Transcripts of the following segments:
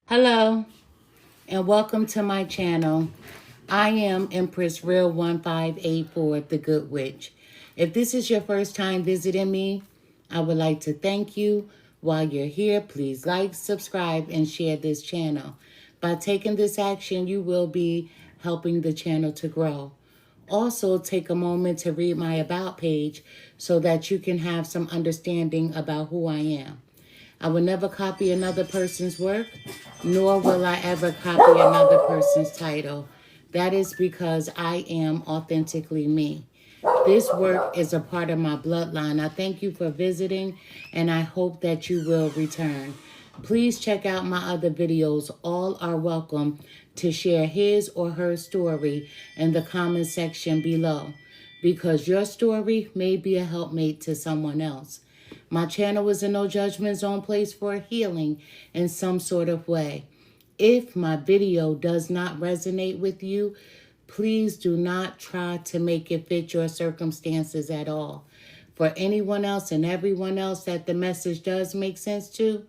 Hello and welcome to my channel. I am Empress Real 1584, the Good Witch. If this is your first time visiting me, I would like to thank you. While you're here, please like, subscribe, and share this channel. By taking this action, you will be helping the channel to grow. Also, take a moment to read my About page so that you can have some understanding about who I am. I will never copy another person's work, nor will I ever copy another person's title. That is because I am authentically me. This work is a part of my bloodline. I thank you for visiting, and I hope that you will return. Please check out my other videos. All are welcome to share his or her story in the comment section below, because your story may be a helpmate to someone else. My channel is a no judgment zone place for healing in some sort of way. If my video does not resonate with you, please do not try to make it fit your circumstances at all. For anyone else and everyone else that the message does make sense to,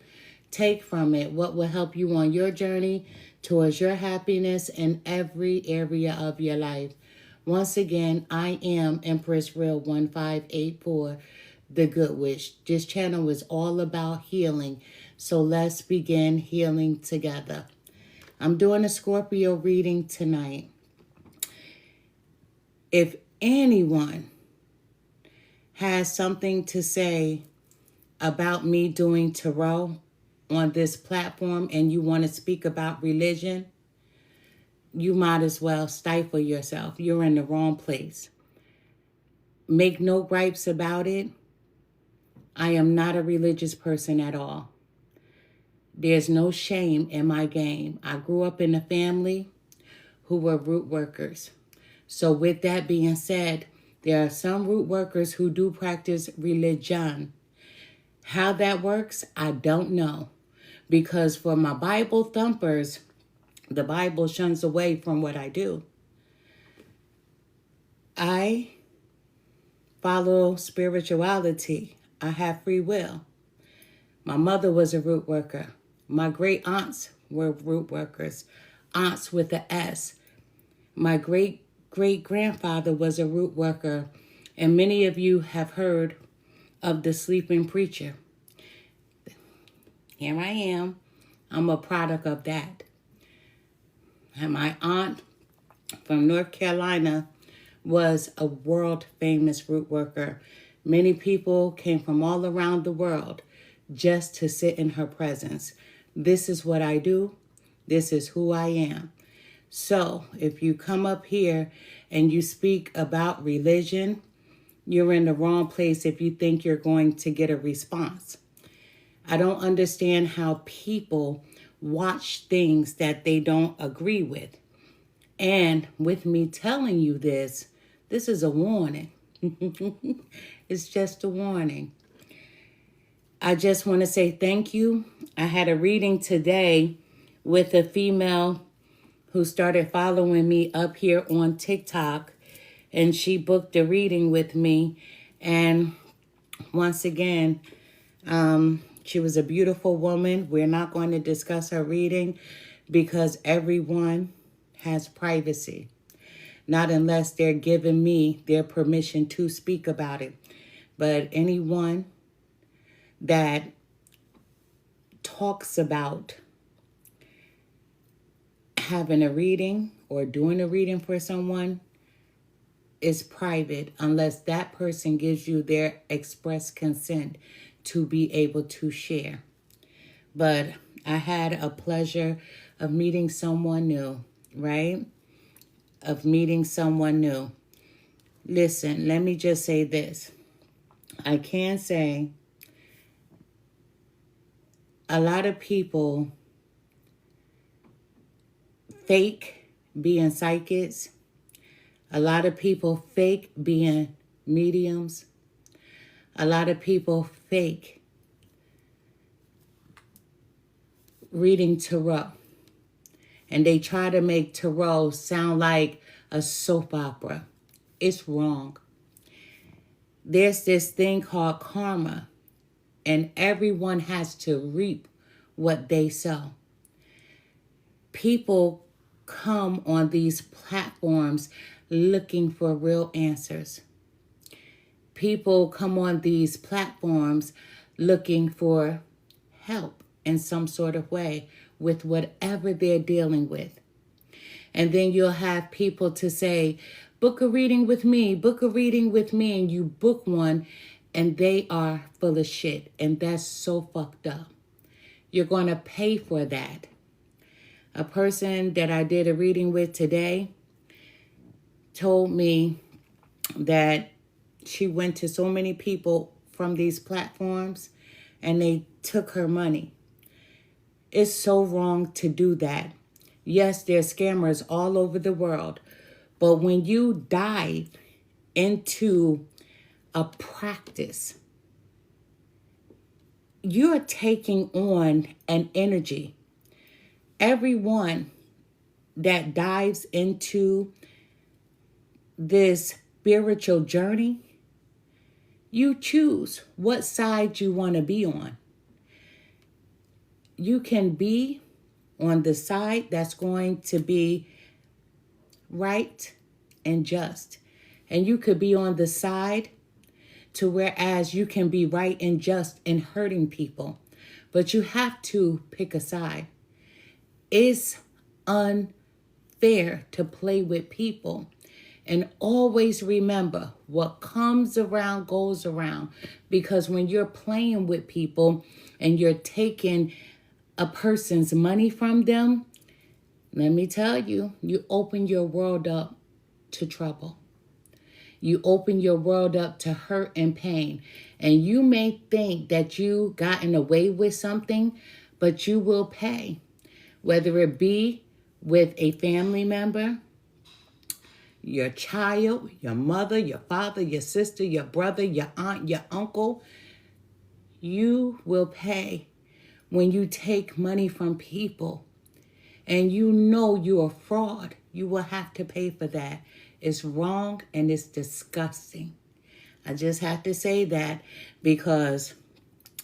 take from it what will help you on your journey towards your happiness in every area of your life. Once again, I am Empress Real 1584, the Good Witch. This channel is all about healing, so let's begin healing together. I'm doing a Scorpio reading tonight. If anyone has something to say about me doing tarot on this platform and you want to speak about religion, you might as well stifle yourself. You're in the wrong place. Make no gripes about it. I am not a religious person at all. There's no shame in my game. I grew up in a family who were root workers. So with that being said, there are some root workers who do practice religion. How that works, I don't know. Because for my Bible thumpers, the Bible shuns away from what I do. I follow spirituality. I have free will. My mother was a root worker. My great aunts were root workers. Aunts with an S. My great-great-grandfather was a root worker. And many of you have heard of the sleeping preacher. Here I am. I'm a product of that. And my aunt from North Carolina was a world-famous root worker. Many people came from all around the world just to sit in her presence. This is what I do. This is who I am. So if you come up here and you speak about religion, you're in the wrong place if you think you're going to get a response. I don't understand how people watch things that they don't agree with. And with me telling you this is a warning. It's just a warning. I just want to say thank you. I had a reading today with a female who started following me up here on TikTok, and she booked a reading with me. And once again, she was a beautiful woman. We're not going to discuss her reading because everyone has privacy. Not unless they're giving me their permission to speak about it. But anyone that talks about having a reading or doing a reading for someone is private unless that person gives you their express consent to be able to share. But I had a pleasure of meeting someone new, right? Of meeting someone new. Listen, let me just say this. I can say a lot of people fake being psychics. A lot of people fake being mediums. A lot of people fake reading tarot. And they try to make tarot sound like a soap opera. It's wrong. There's this thing called karma. And everyone has to reap what they sow. People come on these platforms looking for real answers. People come on these platforms looking for help in some sort of way with whatever they're dealing with. And then you'll have people to say, book a reading with me, book a reading with me, and you book one, and they are full of shit. And that's so fucked up. You're going to pay for that. A person that I did a reading with today told me that she went to so many people from these platforms and they took her money. It's so wrong to do that. Yes, there's scammers all over the world, but when you dive into a practice, you're taking on an energy. Everyone that dives into this spiritual journey, you choose what side you want to be on. You can be on the side that's going to be right and just. And you could be on the side to whereas you can be right and just in hurting people. But you have to pick a side. It's unfair to play with people. And always remember, what comes around goes around. Because when you're playing with people and you're taking a person's money from them, let me tell you, you open your world up to trouble. You open your world up to hurt and pain. And you may think that you gotten away with something, but you will pay. Whether it be with a family member, your child, your mother, your father, your sister, your brother, your aunt, your uncle, you will pay when you take money from people and you know you're a fraud. You will have to pay for that. It's wrong and it's disgusting. I just have to say that because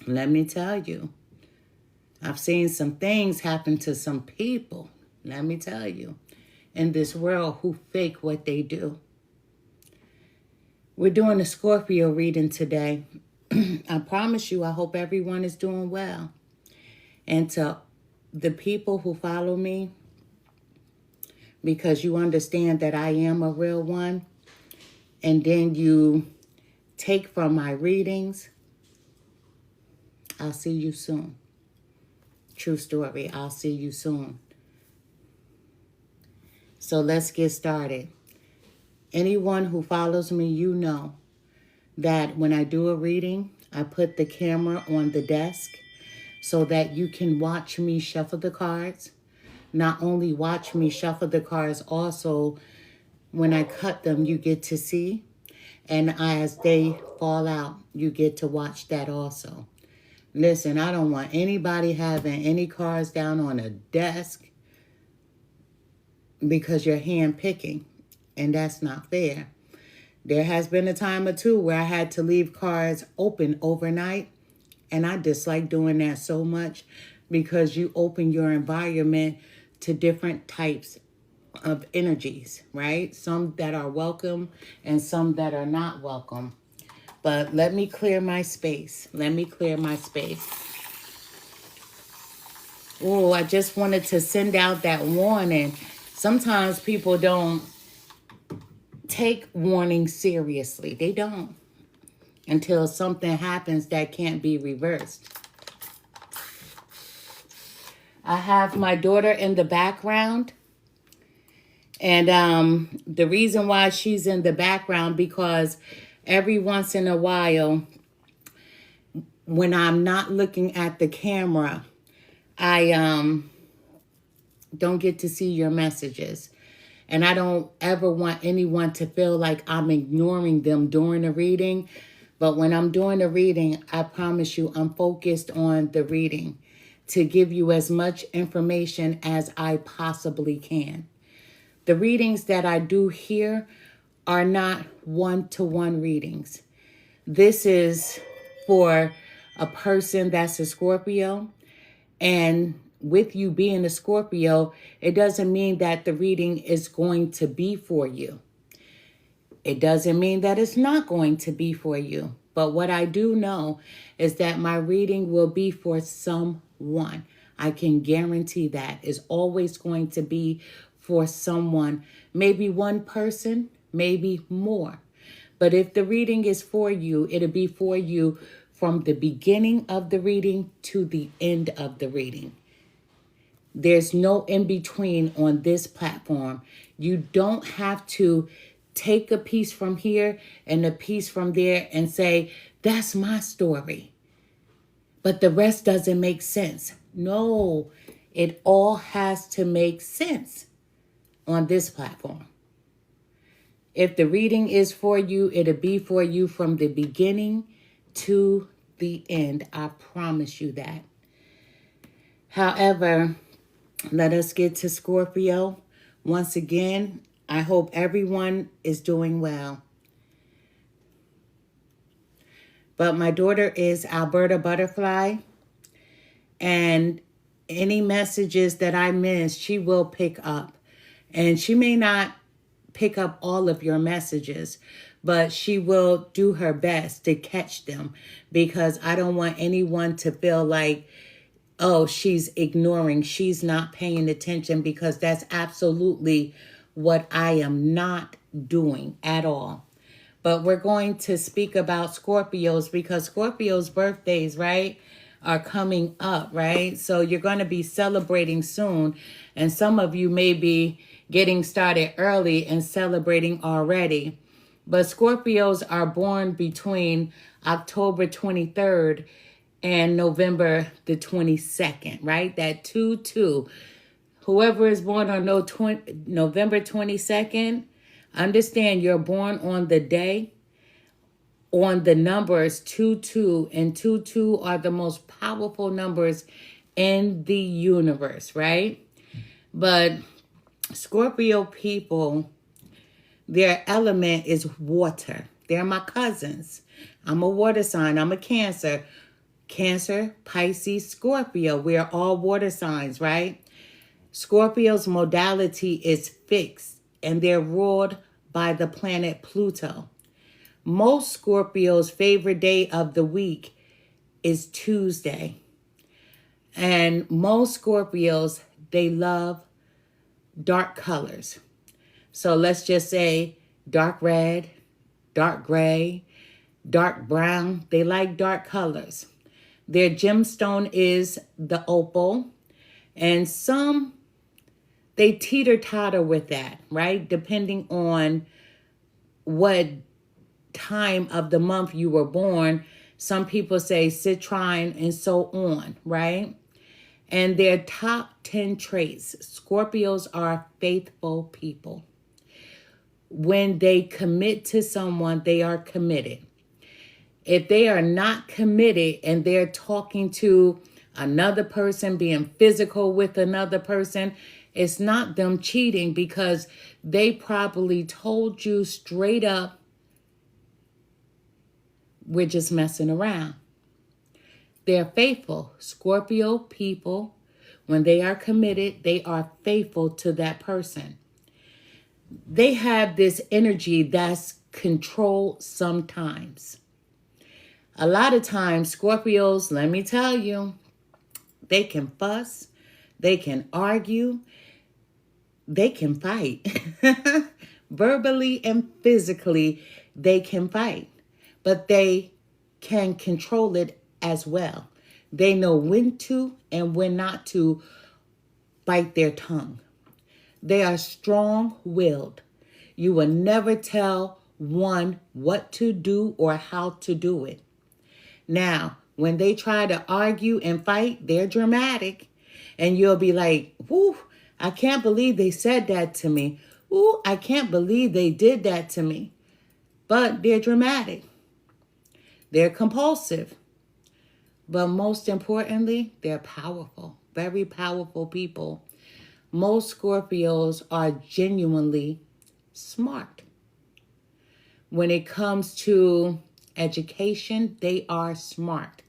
let me tell you, I've seen some things happen to some people, let me tell you, in this world who fake what they do. We're doing a Scorpio reading today. I promise you, I hope everyone is doing well. And to the people who follow me, because you understand that I am a real one, and then you take from my readings, I'll see you soon. True story, I'll see you soon. So let's get started. Anyone who follows me, you know that when I do a reading, I put the camera on the desk so that you can watch me shuffle the cards. Not only watch me shuffle the cards, also when I cut them, you get to see. And as they fall out, you get to watch that also. Listen, I don't want anybody having any cards down on a desk because you're hand picking, and that's not fair. There has been a time or two where I had to leave cards open overnight, and I dislike doing that so much because you open your environment to different types of energies, right? Some that are welcome and some that are not welcome. But let me clear my space. Let me clear my space. Oh, I just wanted to send out that warning. Sometimes people don't take warnings seriously. They don't. Until something happens that can't be reversed. I have my daughter in the background. And the reason why she's in the background, because every once in a while, when I'm not looking at the camera, I don't get to see your messages. And I don't ever want anyone to feel like I'm ignoring them during a reading. But when I'm doing a reading, I promise you I'm focused on the reading to give you as much information as I possibly can. The readings that I do here are not one-to-one readings. This is for a person that's a Scorpio. And with you being a Scorpio, it doesn't mean that the reading is going to be for you. It doesn't mean that it's not going to be for you. But what I do know is that my reading will be for someone. I can guarantee that it's always going to be for someone. Maybe one person, maybe more. But if the reading is for you, it'll be for you from the beginning of the reading to the end of the reading. There's no in between on this platform. You don't have to take a piece from here and a piece from there and say, that's my story, but the rest doesn't make sense. No, it all has to make sense on this platform. If the reading is for you, it'll be for you from the beginning to the end. I promise you that. However, let us get to Scorpio. Once again, I hope everyone is doing well. But my daughter is Alberta Butterfly, and any messages that I miss, she will pick up. And she may not pick up all of your messages, but she will do her best to catch them, because I don't want anyone to feel like, oh, she's ignoring, she's not paying attention, because that's absolutely what I am not doing at all. But we're going to speak about Scorpios, because Scorpios' birthdays, right, are coming up, right? So you're going to be celebrating soon. And some of you may be getting started early and celebrating already. But Scorpios are born between October 23rd and November the 22nd, right? That 2-2. Whoever is born on November 22nd, understand you're born on the day, on the numbers 2-2, and 2-2 are the most powerful numbers in the universe, right? But Scorpio people, their element is water. They're my cousins. I'm a water sign. I'm a Cancer. Cancer, Pisces, Scorpio. We're all water signs, right? Scorpio's modality is fixed, and they're ruled by the planet Pluto. Most Scorpios' favorite day of the week is Tuesday. And most Scorpios, they love dark colors. So let's just say dark red, dark gray, dark brown. They like dark colors. Their gemstone is the opal. And some, they teeter-totter with that, right? Depending on what time of the month you were born. Some people say citrine and so on, right? And their top 10 traits. Scorpios are faithful people. When they commit to someone, they are committed. If they are not committed and they're talking to another person, being physical with another person, it's not them cheating, because they probably told you straight up, we're just messing around. They're faithful. Scorpio people, when they are committed, they are faithful to that person. They have this energy that's controlled sometimes. A lot of times, Scorpios, let me tell you, they can fuss, they can argue, they can fight. Verbally and physically, they can fight. But they can control it as well. They know when to and when not to bite their tongue. They are strong-willed. You will never tell one what to do or how to do it. Now, when they try to argue and fight, they're dramatic. And you'll be like, whoo, I can't believe they said that to me. Ooh, I can't believe they did that to me. But they're dramatic. They're compulsive. But most importantly, they're powerful. Very powerful people. Most Scorpios are genuinely smart. When it comes to education, they are smart.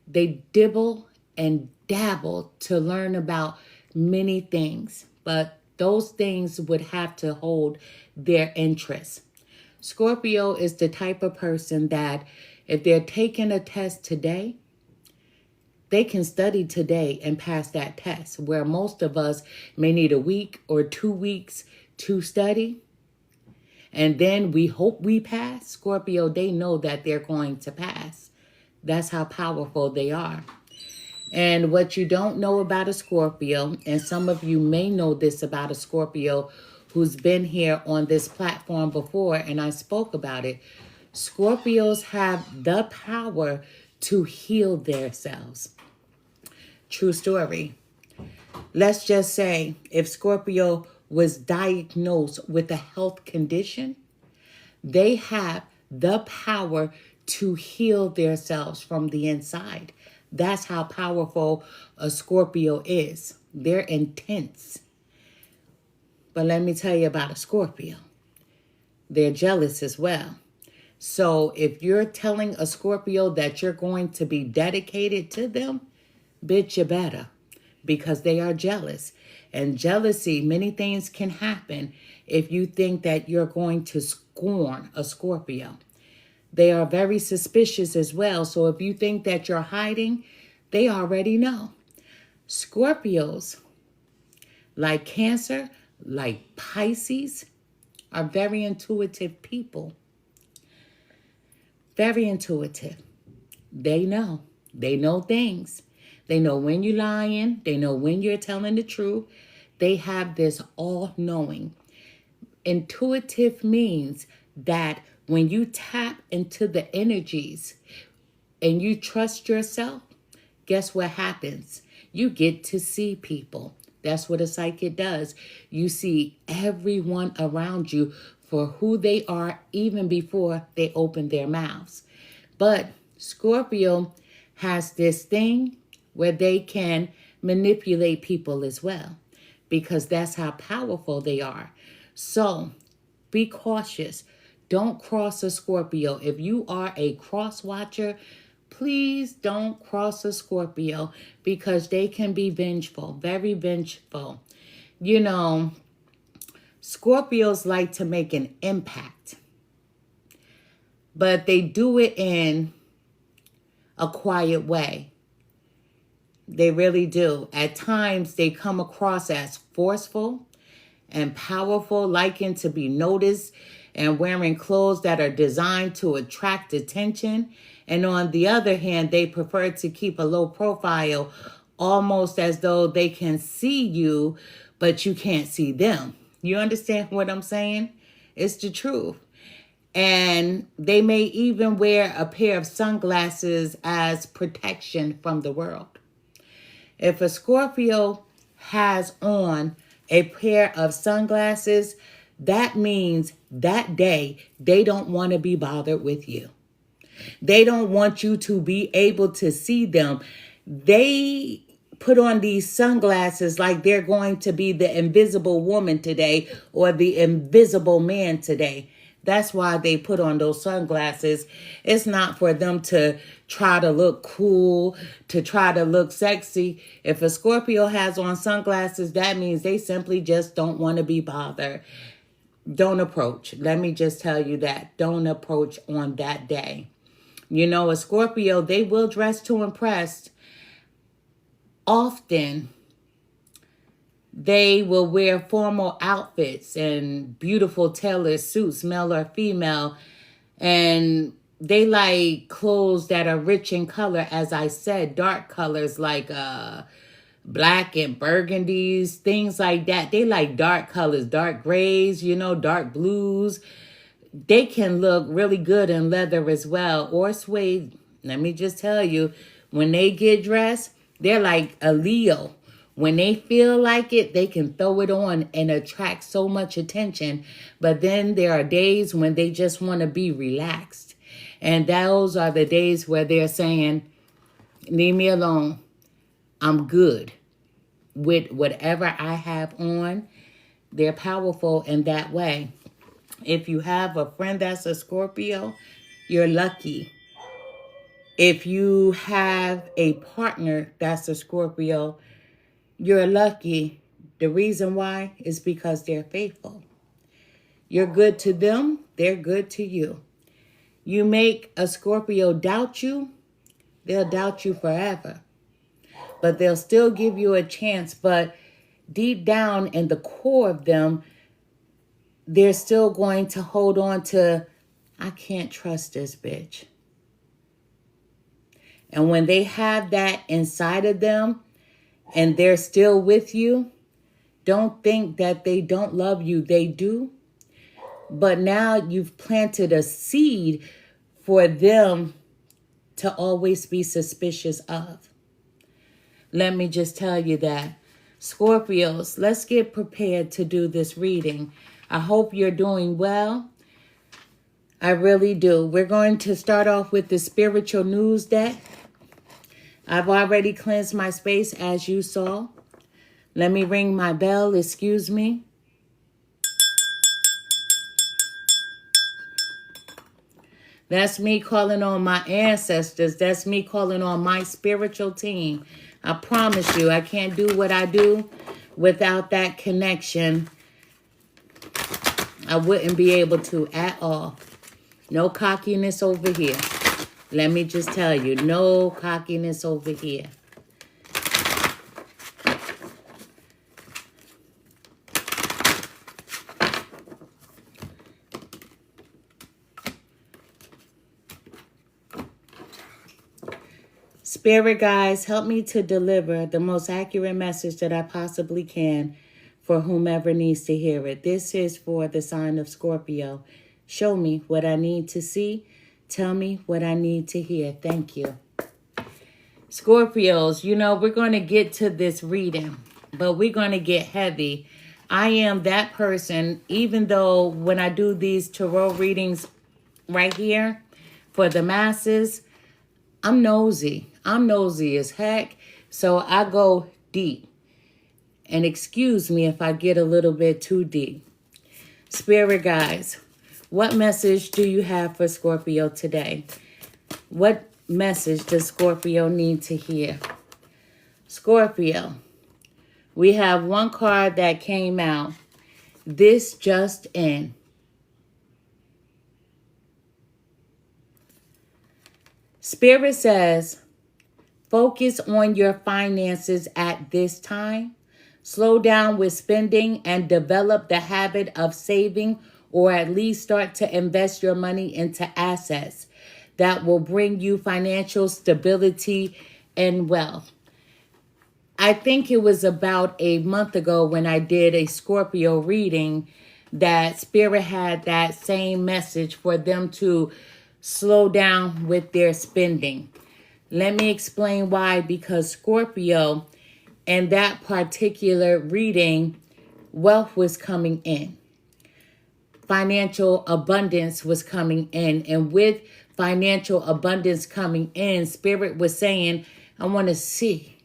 They dibble and dabble, to learn about many things, but those things would have to hold their interest. Scorpio is the type of person that if they're taking a test today, they can study today and pass that test, where most of us may need a week or 2 weeks to study. And then we hope we pass. Scorpio, they know that they're going to pass. That's how powerful they are. And what you don't know about a Scorpio, and some of you may know this about a Scorpio who's been here on this platform before, and I spoke about it. Scorpios have the power to heal themselves. True story. Let's just say if Scorpio was diagnosed with a health condition, they have the power to heal themselves from the inside. That's how powerful a Scorpio is. They're intense. But let me tell you about a Scorpio. They're jealous as well. So if you're telling a Scorpio that you're going to be dedicated to them, bitch, you better, because they are jealous. And jealousy, many things can happen if you think that you're going to scorn a Scorpio. They are very suspicious as well. So if you think that you're hiding, they already know. Scorpios, like Cancer, like Pisces, are very intuitive people. Very intuitive. They know. They know things. They know when you're lying. They know when you're telling the truth. They have this all-knowing. Intuitive means that when you tap into the energies and you trust yourself, guess what happens? You get to see people. That's what a psychic does. You see everyone around you for who they are even before they open their mouths. But Scorpio has this thing where they can manipulate people as well, because that's how powerful they are. So be cautious. Don't cross a Scorpio. If you are a cross watcher, please don't cross a Scorpio, because they can be vengeful, very vengeful. You know, Scorpios like to make an impact, but they do it in a quiet way. They really do. At times, they come across as forceful and powerful, liking to be noticed and wearing clothes that are designed to attract attention. And on the other hand, they prefer to keep a low profile, almost as though they can see you, but you can't see them. You understand what I'm saying? It's the truth. And they may even wear a pair of sunglasses as protection from the world. If a Scorpio has on a pair of sunglasses, that means that day they don't want to be bothered with you. They don't want you to be able to see them. They put on these sunglasses like they're going to be the invisible woman today or the invisible man today. That's why they put on those sunglasses. It's not for them to try to look cool, to try to look sexy. If a Scorpio has on sunglasses, that means they simply just don't want to be bothered. Don't approach. Let me just tell you that. Don't approach on that day. You know, a Scorpio, they will dress to impress. Often, they will wear formal outfits and beautiful tailored suits, male or female. And they like clothes that are rich in color. As I said, dark colors like black and burgundies, things like that. They like dark colors, dark grays, you know, dark blues. They can look really good in leather as well, or suede. Let me just tell you, when they get dressed, they're like a Leo. When they feel like it, they can throw it on and attract so much attention. But then there are days when they just want to be relaxed. And those are the days where they're saying, leave me alone. I'm good with whatever I have on. They're powerful in that way. If you have a friend that's a Scorpio, you're lucky. If you have a partner that's a Scorpio, you're lucky. The reason why is because they're faithful. You're good to them, they're good to you. You make a Scorpio doubt you, they'll doubt you forever. But they'll still give you a chance. But deep down in the core of them, they're still going to hold on to, I can't trust this bitch. And when they have that inside of them and they're still with you, don't think that they don't love you. They do. But now you've planted a seed for them to always be suspicious of. Let me just tell you that. Scorpios, let's get prepared to do this reading. I hope you're doing well. I really do. We're going to start off with the spiritual news deck. I've already cleansed my space, as you saw. Let me ring my bell. Excuse me. That's me calling on my ancestors. That's me calling on my spiritual team. I promise you, I can't do what I do without that connection. I wouldn't be able to at all. No cockiness over here. Let me just tell you, no cockiness over here. Spirit guides, help me to deliver the most accurate message that I possibly can for whomever needs to hear it. This is for the sign of Scorpio. Show me what I need to see. Tell me what I need to hear. Thank you. Scorpios, you know, we're going to get to this reading, but we're going to get heavy. I am that person, even though when I do these tarot readings right here for the masses, I'm nosy. I'm nosy as heck. So I go deep. And excuse me if I get a little bit too deep. Spirit guides, what message do you have for Scorpio today? What message does Scorpio need to hear? Scorpio, we have one card that came out. This just in. Spirit says, focus on your finances at this time. Slow down with spending and develop the habit of saving, or at least start to invest your money into assets that will bring you financial stability and wealth. I think it was about a month ago when I did a Scorpio reading that Spirit had that same message for them to slow down with their spending. Let me explain why. Because Scorpio, in that particular reading, wealth was coming in. Financial abundance was coming in. And with financial abundance coming in, Spirit was saying, I want to see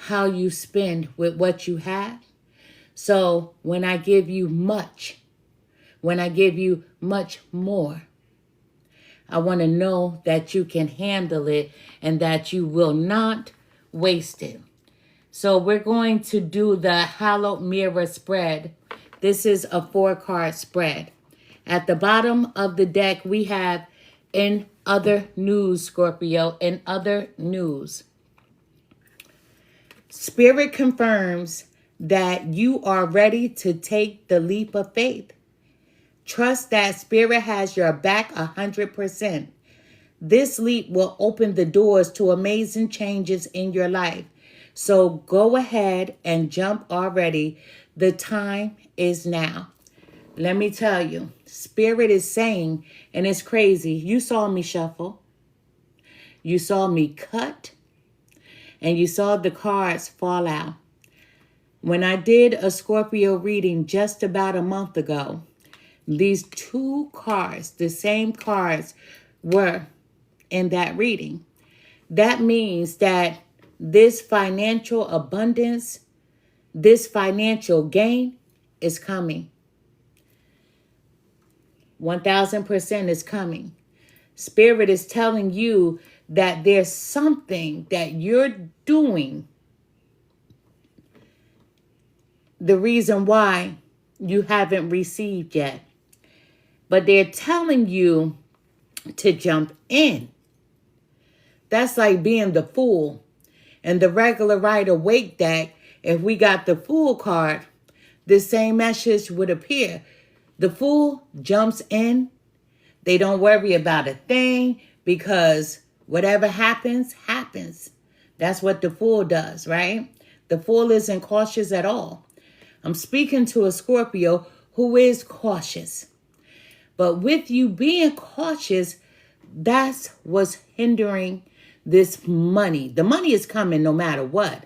how you spend with what you have. So when I give you much, when I give you much more, I want to know that you can handle it and that you will not waste it. So we're going to do the hallowed mirror spread. This is a 4-card spread. At the bottom of the deck, we have in other news, Scorpio, in other news. Spirit confirms that you are ready to take the leap of faith. Trust that Spirit has your back 100%. This leap will open the doors to amazing changes in your life. So go ahead and jump already. The time is now. Let me tell you, Spirit is saying, and it's crazy, you saw me shuffle. You saw me cut. And you saw the cards fall out. When I did a Scorpio reading just about a month ago, these 2 cards, the same cards, were in that reading. That means that this financial abundance, this financial gain is coming. 1000% is coming. Spirit is telling you that there's something that you're doing. The reason why you haven't received yet. But they're telling you to jump in. That's like being the fool. And the regular rider wake deck, if we got the fool card, the same message would appear. The fool jumps in. They don't worry about a thing because whatever happens, happens. That's what the fool does, right? The fool isn't cautious at all. I'm speaking to a Scorpio who is cautious. But with you being cautious, that's what's hindering this money. The money is coming no matter what.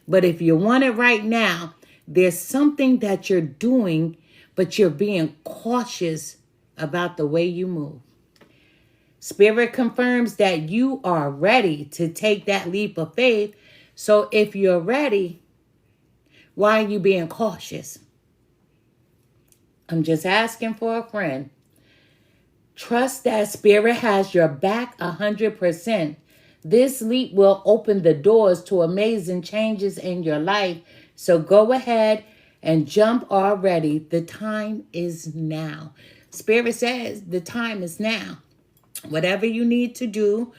But if you want it right now, there's something that you're doing, but you're being cautious about the way you move. Spirit confirms that you are ready to take that leap of faith. So if you're ready, why are you being cautious? I'm just asking for a friend. Trust that Spirit has your back 100%. This leap will open the doors to amazing changes in your life. So go ahead and jump already. The time is now. Spirit says the time is now. Whatever you need to do,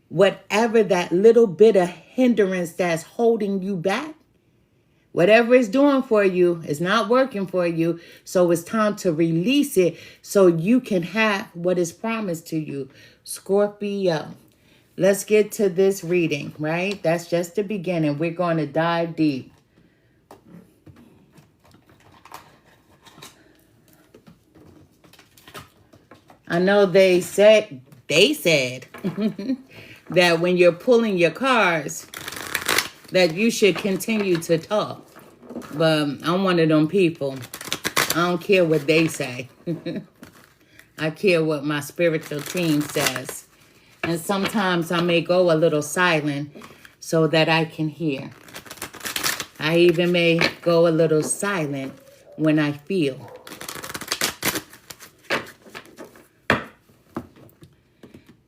whatever that little bit of hindrance that's holding you back, whatever it's doing for you is not working for you. So it's time to release it so you can have what is promised to you. Scorpio. Let's get to this reading, right? That's just the beginning. We're going to dive deep. I know they said that when you're pulling your cards, that you should continue to talk. But I'm one of them people. I don't care what they say. I care what my spiritual team says. And sometimes I may go a little silent so that I can hear. I even may go a little silent when I feel.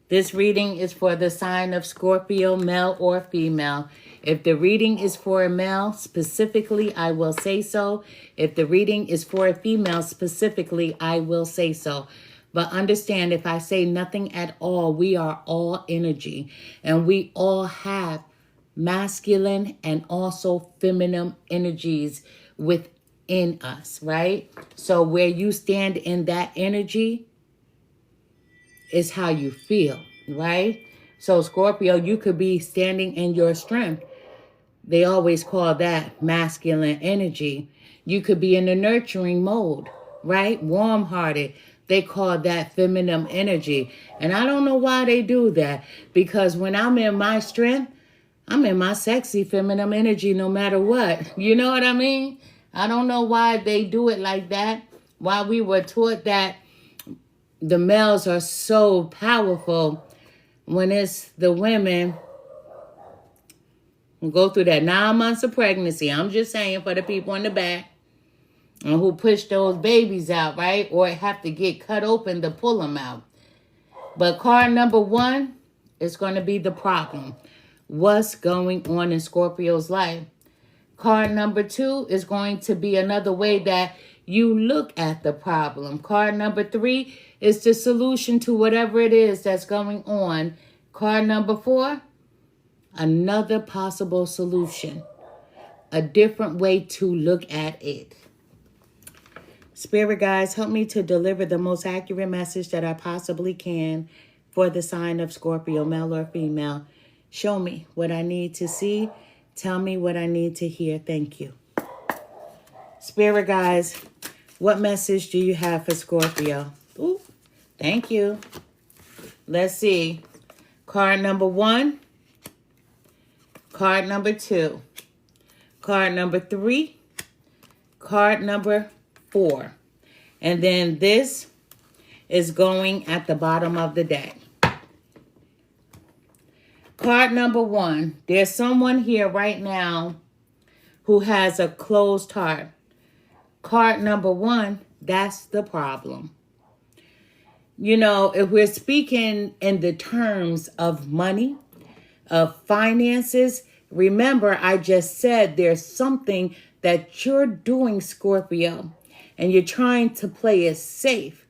This reading is for the sign of Scorpio, male or female. If the reading is for a male, specifically, I will say so. If the reading is for a female, specifically, I will say so. But understand, if I say nothing at all, we are all energy. And we all have masculine and also feminine energies within us, right? So where you stand in that energy is how you feel, right? So Scorpio, you could be standing in your strength. They always call that masculine energy. You could be in the nurturing mode, right? Warm-hearted. They call that feminine energy. And I don't know why they do that. Because when I'm in my strength, I'm in my sexy feminine energy no matter what. You know what I mean? I don't know why they do it like that. Why we were taught that the males are so powerful when it's the women who go through that 9 months of pregnancy. I'm just saying for the people in the back. And who push those babies out, right? Or have to get cut open to pull them out. But card number 1 is going to be the problem. What's going on in Scorpio's life? Card number 2 is going to be another way that you look at the problem. Card number 3 is the solution to whatever it is that's going on. Card number 4, another possible solution. A different way to look at it. Spirit guides, help me to deliver the most accurate message that I possibly can for the sign of Scorpio, male or female. Show me what I need to see. Tell me what I need to hear. Thank you. Spirit guides, what message do you have for Scorpio? Ooh, thank you. Let's see. Card number 1. Card number 2. Card number 3. Card number 4. And then this is going at the bottom of the deck. Card number 1. There's someone here right now who has a closed heart. Card number 1, that's the problem. You know, if we're speaking in the terms of money, of finances, remember I just said there's something that you're doing, Scorpio, and you're trying to play it safe.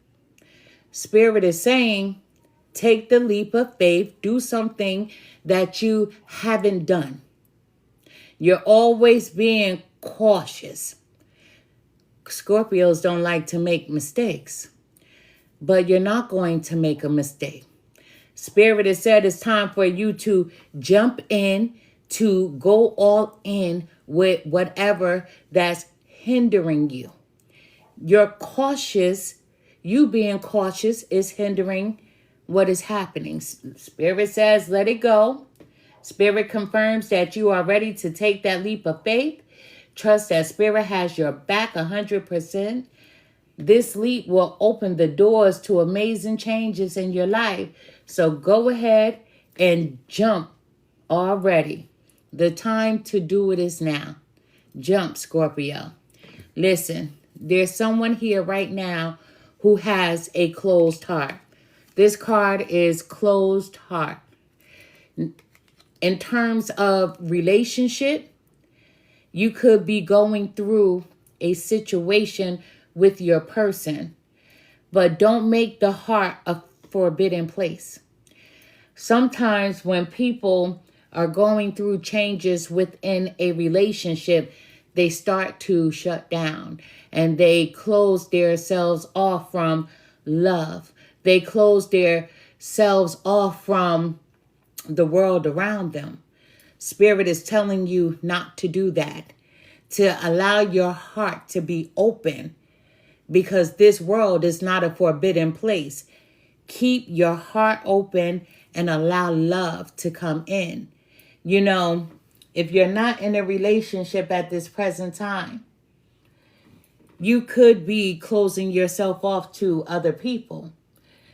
Spirit is saying, take the leap of faith, do something that you haven't done. You're always being cautious. Scorpios don't like to make mistakes, but you're not going to make a mistake. Spirit has said it's time for you to jump in, to go all in with whatever that's hindering you. You're cautious. You being cautious is hindering what is happening. Spirit says, let it go. Spirit confirms that you are ready to take that leap of faith. Trust that Spirit has your back 100%. This leap will open the doors to amazing changes in your life. So go ahead and jump already. The time to do it is now. Jump, Scorpio. Listen, there's someone here right now who has a closed heart. This card is closed heart. In terms of relationship, you could be going through a situation with your person, but don't make the heart a forbidden place. Sometimes when people are going through changes within a relationship, they start to shut down and they close themselves off from love. They close themselves off from the world around them. Spirit is telling you not to do that, to allow your heart to be open, because this world is not a forbidden place. Keep your heart open and allow love to come in. You know, if you're not in a relationship at this present time, you could be closing yourself off to other people.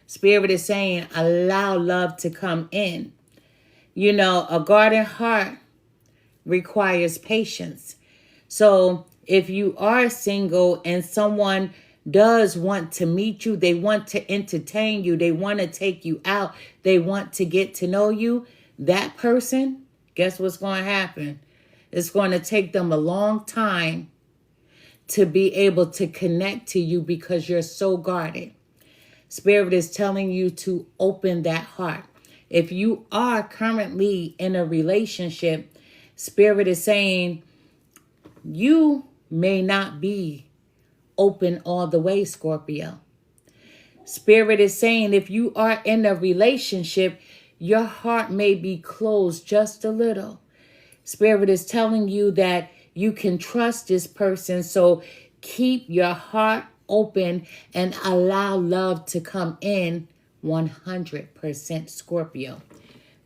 Spirit is saying, allow love to come in. You know, a guarded heart requires patience. So if you are single and someone does want to meet you, they want to entertain you, they want to take you out, they want to get to know you, that person, guess what's going to happen? It's going to take them a long time to be able to connect to you because you're so guarded. Spirit is telling you to open that heart. If you are currently in a relationship, Spirit is saying you may not be open all the way, Scorpio. Spirit is saying if you are in a relationship, your heart may be closed just a little. Spirit is telling you that you can trust this person, so keep your heart open and allow love to come in 100%, Scorpio.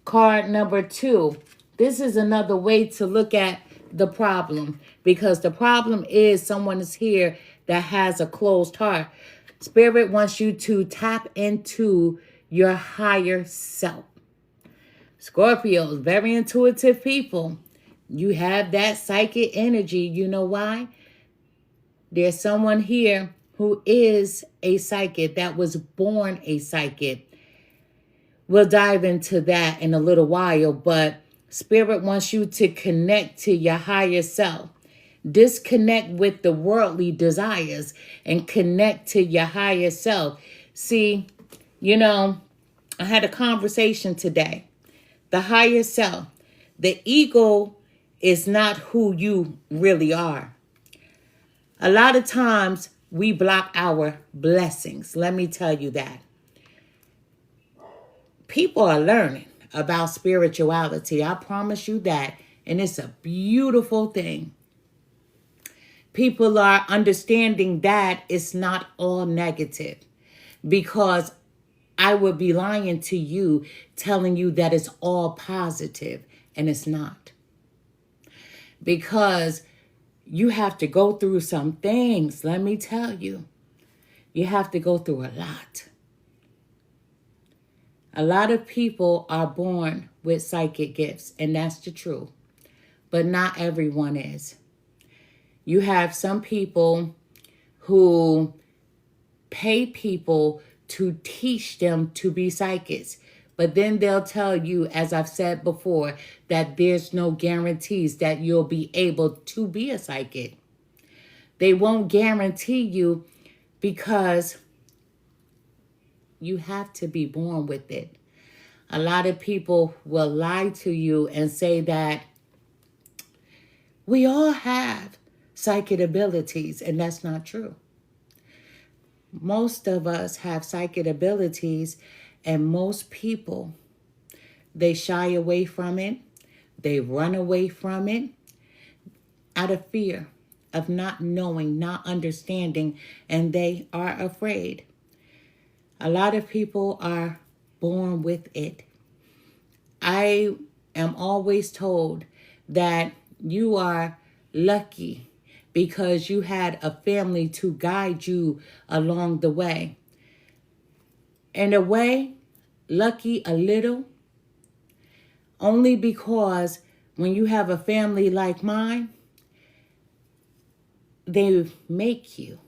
Card number 2. This is another way to look at the problem, because the problem is someone is here that has a closed heart. Spirit wants you to tap into your higher self. Scorpios, very intuitive people. You have that psychic energy. You know why? There's someone here who is a psychic, that was born a psychic. We'll dive into that in a little while, but Spirit wants you to connect to your higher self. Disconnect with the worldly desires and connect to your higher self. See, you know, I had a conversation today. The higher self, the ego is not who you really are. A lot of times we block our blessings. Let me tell you that. People are learning about spirituality. I promise you that. And it's a beautiful thing. People are understanding that it's not all negative, because I would be lying to you telling you that it's all positive, and it's not. Because you have to go through some things. Let me tell you, you have to go through a lot. A lot of people are born with psychic gifts, and that's the truth. But not everyone is. You have some people who pay people to teach them to be psychics. But then they'll tell you, as I've said before, that there's no guarantees that you'll be able to be a psychic. They won't guarantee you because you have to be born with it. A lot of people will lie to you and say that we all have psychic abilities, and that's not true. Most of us have psychic abilities, and most people, they shy away from it. They run away from it out of fear of not knowing, not understanding, and they are afraid. A lot of people are born with it. I am always told that you are lucky because you had a family to guide you along the way. In a way, lucky a little, only because when you have a family like mine, they make you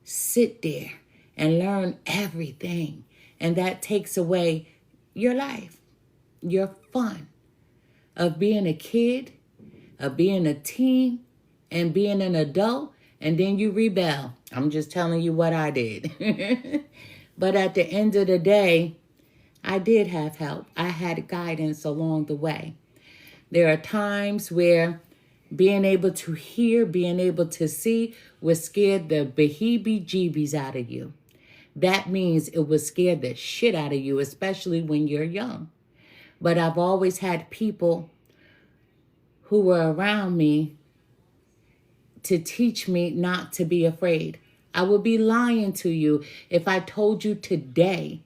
sit there and learn everything. And that takes away your life, your fun of being a kid, of being a teen, and being an adult, and then you rebel. I'm just telling you what I did. But at the end of the day, I did have help. I had guidance along the way. There are times where being able to hear, being able to see would scare the beheebie-jeebies out of you. That means it would scare the shit out of you, especially when you're young. But I've always had people who were around me to teach me not to be afraid. I would be lying to you if I told you today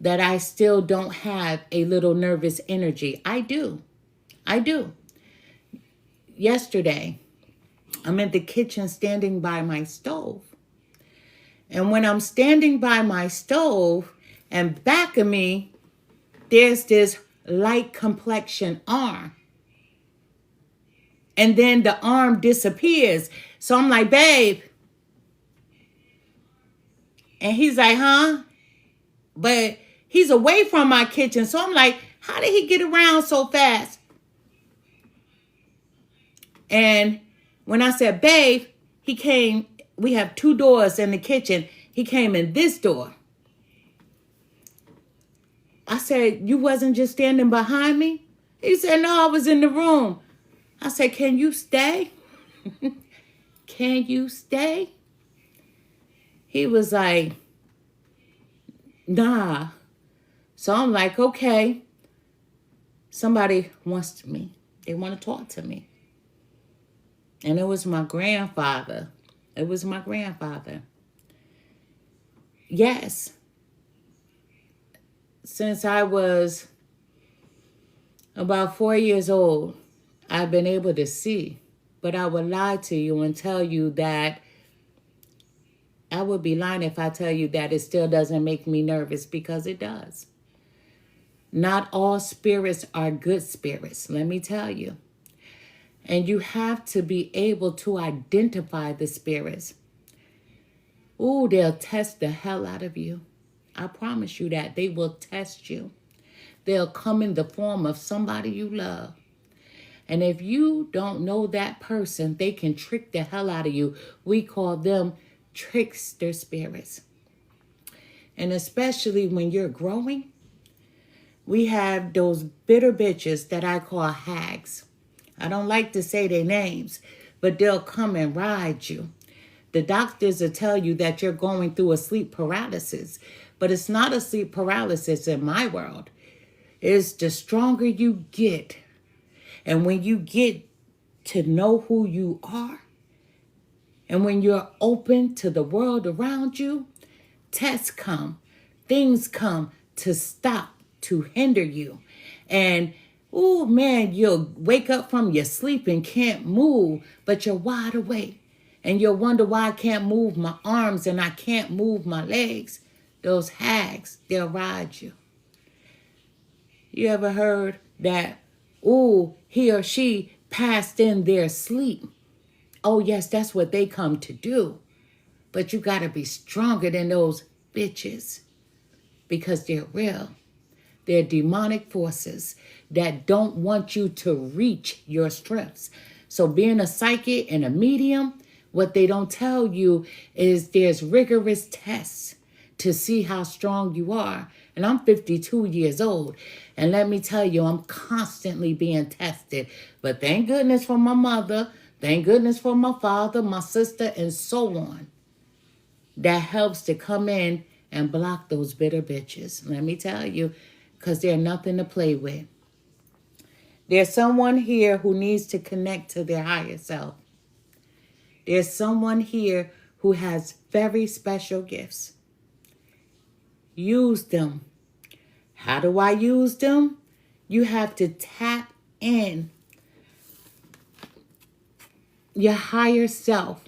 that I still don't have a little nervous energy. I do. I do. Yesterday, I'm in the kitchen standing by my stove. And when I'm standing by my stove, and back of me, there's this light complexion arm. And then the arm disappears. So I'm like, babe. And he's like, huh? But he's away from my kitchen. So I'm like, how did he get around so fast? And when I said, babe, he came. We have 2 doors in the kitchen. He came in this door. I said, you wasn't just standing behind me? He said, no, I was in the room. I said, can you stay? Can you stay? He was like, nah. So I'm like, okay. Somebody wants me. They want to talk to me. And it was my grandfather. It was my grandfather. Yes. Since I was about 4 years old, I've been able to see. But I would lie to you and tell you that I would be lying if I tell you that it still doesn't make me nervous, because it does. Not all spirits are good spirits, let me tell you. And you have to be able to identify the spirits. Ooh, they'll test the hell out of you. I promise you that. They will test you. They'll come in the form of somebody you love. And if you don't know that person, they can trick the hell out of you. We call them trickster spirits. And especially when you're growing, we have those bitter bitches that I call hags. I don't like to say their names, but they'll come and ride you. The doctors will tell you that you're going through a sleep paralysis, but it's not a sleep paralysis in my world. It's the stronger you get. And when you get to know who you are, and when you're open to the world around you, tests come, things come to stop, to hinder you. And, oh man, you'll wake up from your sleep and can't move, but you're wide awake. And you'll wonder why I can't move my arms and I can't move my legs. Those hags, they'll ride you. You ever heard that, oh, he or she passed in their sleep? Oh, yes, that's what they come to do. But you got to be stronger than those bitches. because they're real. They're demonic forces that don't want you to reach your strengths. So being a psychic and a medium, what they don't tell you is there's rigorous tests to see how strong you are. And I'm 52 years old. And let me tell you, I'm constantly being tested. But thank goodness for my mother. Thank goodness for my father, my sister, and so on. That helps to come in and block those bitter bitches. Let me tell you, because they're nothing to play with. There's someone here who needs to connect to their higher self. There's someone here who has very special gifts. Use them. How do I use them? You have to tap in your higher self.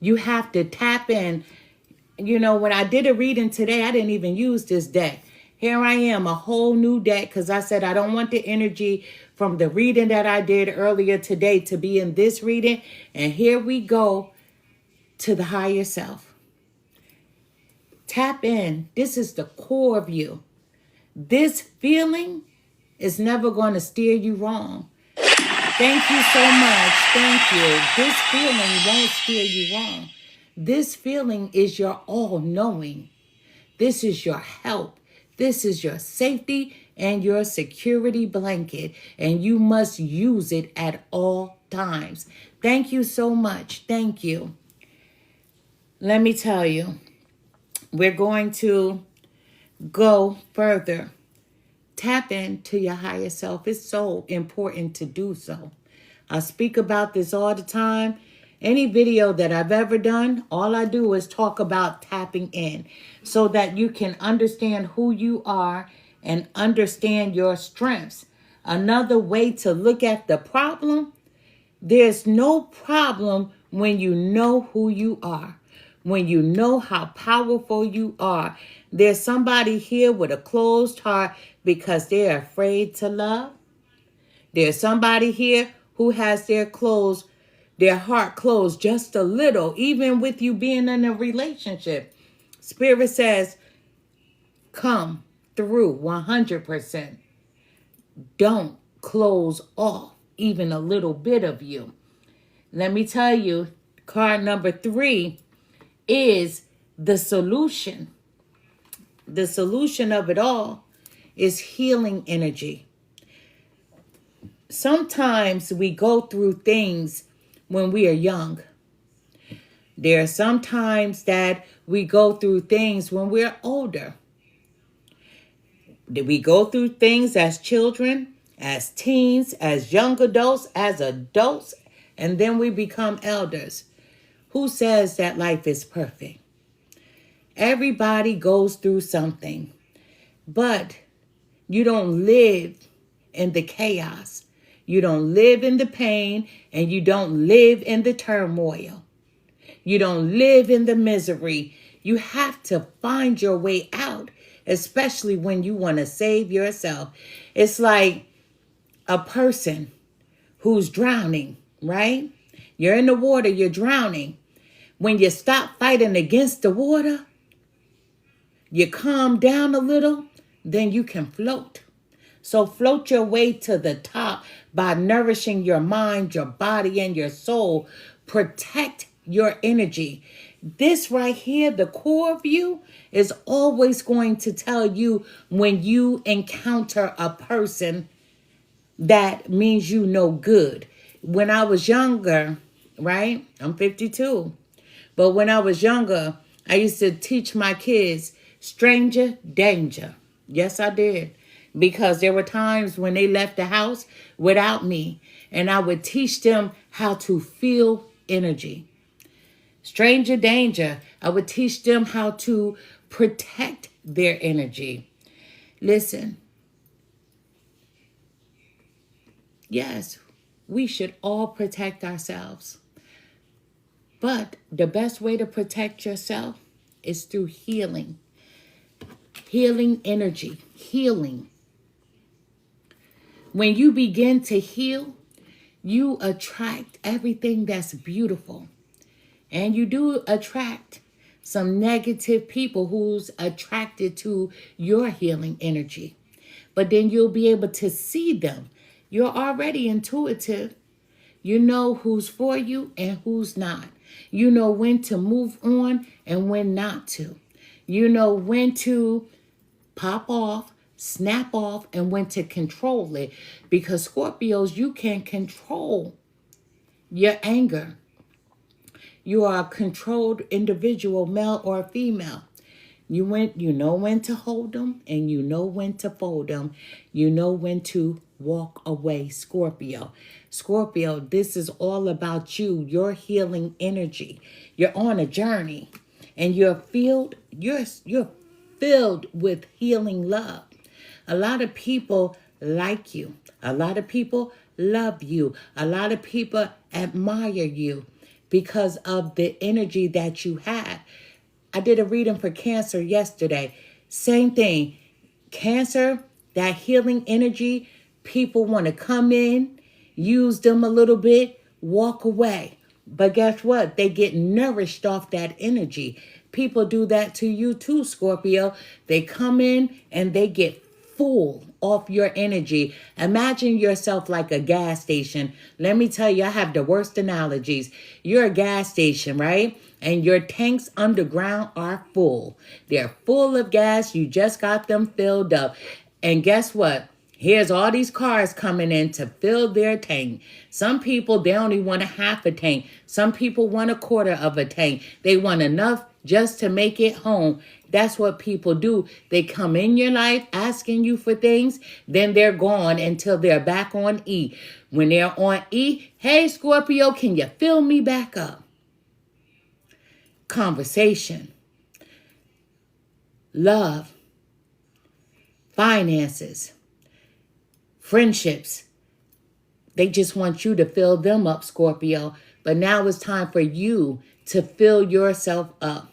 You have to tap in. You know, when I did a reading today, I didn't even use this deck. Here I am, a whole new deck, because I said I don't want the energy from the reading that I did earlier today to be in this reading. And here we go to the higher self. Tap in. This is the core of you. This feeling is never going to steer you wrong. Thank you so much. Thank you. This feeling won't steer you wrong. This feeling is your all-knowing. This is your help. This is your safety and your security blanket, and you must use it at all times. Thank you so much. Thank you. Let me tell you, we're going to go further. Tap into your higher self. It's so important to do so. I speak about this all the time. Any video that I've ever done, all I do is talk about tapping in so that you can understand who you are and understand your strengths. Another way to look at the problem, there's no problem when you know who you are, when you know how powerful you are. There's somebody here with a closed heart because they're afraid to love. There's somebody here who has their heart closed just a little, even with you being in a relationship. Spirit says, come through 100%. Don't close off even a little bit of you. Let me tell you, card number 3 is the solution. The solution of it all is healing energy. Sometimes we go through things when we are young. There are some times that we go through things when we're older. Did we go through things as children, as teens, as young adults, as adults, and then we become elders? Who says that life is perfect? Everybody goes through something, but you don't live in the chaos. You don't live in the pain, and you don't live in the turmoil. You don't live in the misery. You have to find your way out, especially when you want to save yourself. It's like a person who's drowning, right? You're in the water, you're drowning. When you stop fighting against the water, you calm down a little, then you can float. So float your way to the top by nourishing your mind, your body, and your soul. Protect your energy. This right here, the core of you, is always going to tell you when you encounter a person that means you no good. When I was younger, right? I'm 52. But when I was younger, I used to teach my kids stranger danger. Yes, I did. Because there were times when they left the house without me, and I would teach them how to feel energy. Stranger danger. I would teach them how to protect their energy. Listen. Yes, we should all protect ourselves. But the best way to protect yourself is through healing. Healing energy. Healing. When you begin to heal, you attract everything that's beautiful. And you do attract some negative people who's attracted to your healing energy. But then you'll be able to see them. You're already intuitive. You know who's for you and who's not. You know when to move on and when not to. You know when to pop off, snap off, and when to control it. Because Scorpios, you can control your anger. You are a controlled individual, male or female. You know when to hold them and you know when to fold them. You know when to walk away, Scorpio. Scorpio, this is all about you, your healing energy. You're on a journey and you're filled with healing love. A lot of people like you. A lot of people love you. A lot of people admire you because of the energy that you have. I did a reading for Cancer yesterday. Same thing. Cancer, that healing energy, people want to come in, use them a little bit, walk away. But guess what? They get nourished off that energy. People do that to you too, Scorpio. They come in and they get full off your energy. Imagine yourself like a gas station. Let me tell you, I have the worst analogies. You're a gas station, right? And your tanks underground are full. They're full of gas. You just got them filled up. And guess what? Here's all these cars coming in to fill their tank. Some people, they only want a half a tank. Some people want a quarter of a tank. They want enough just to make it home. That's what people do. They come in your life asking you for things, then they're gone until they're back on E. When they're on E, hey, Scorpio, can you fill me back up? Conversation, love, finances, friendships. They just want you to fill them up, Scorpio. But now it's time for you to fill yourself up.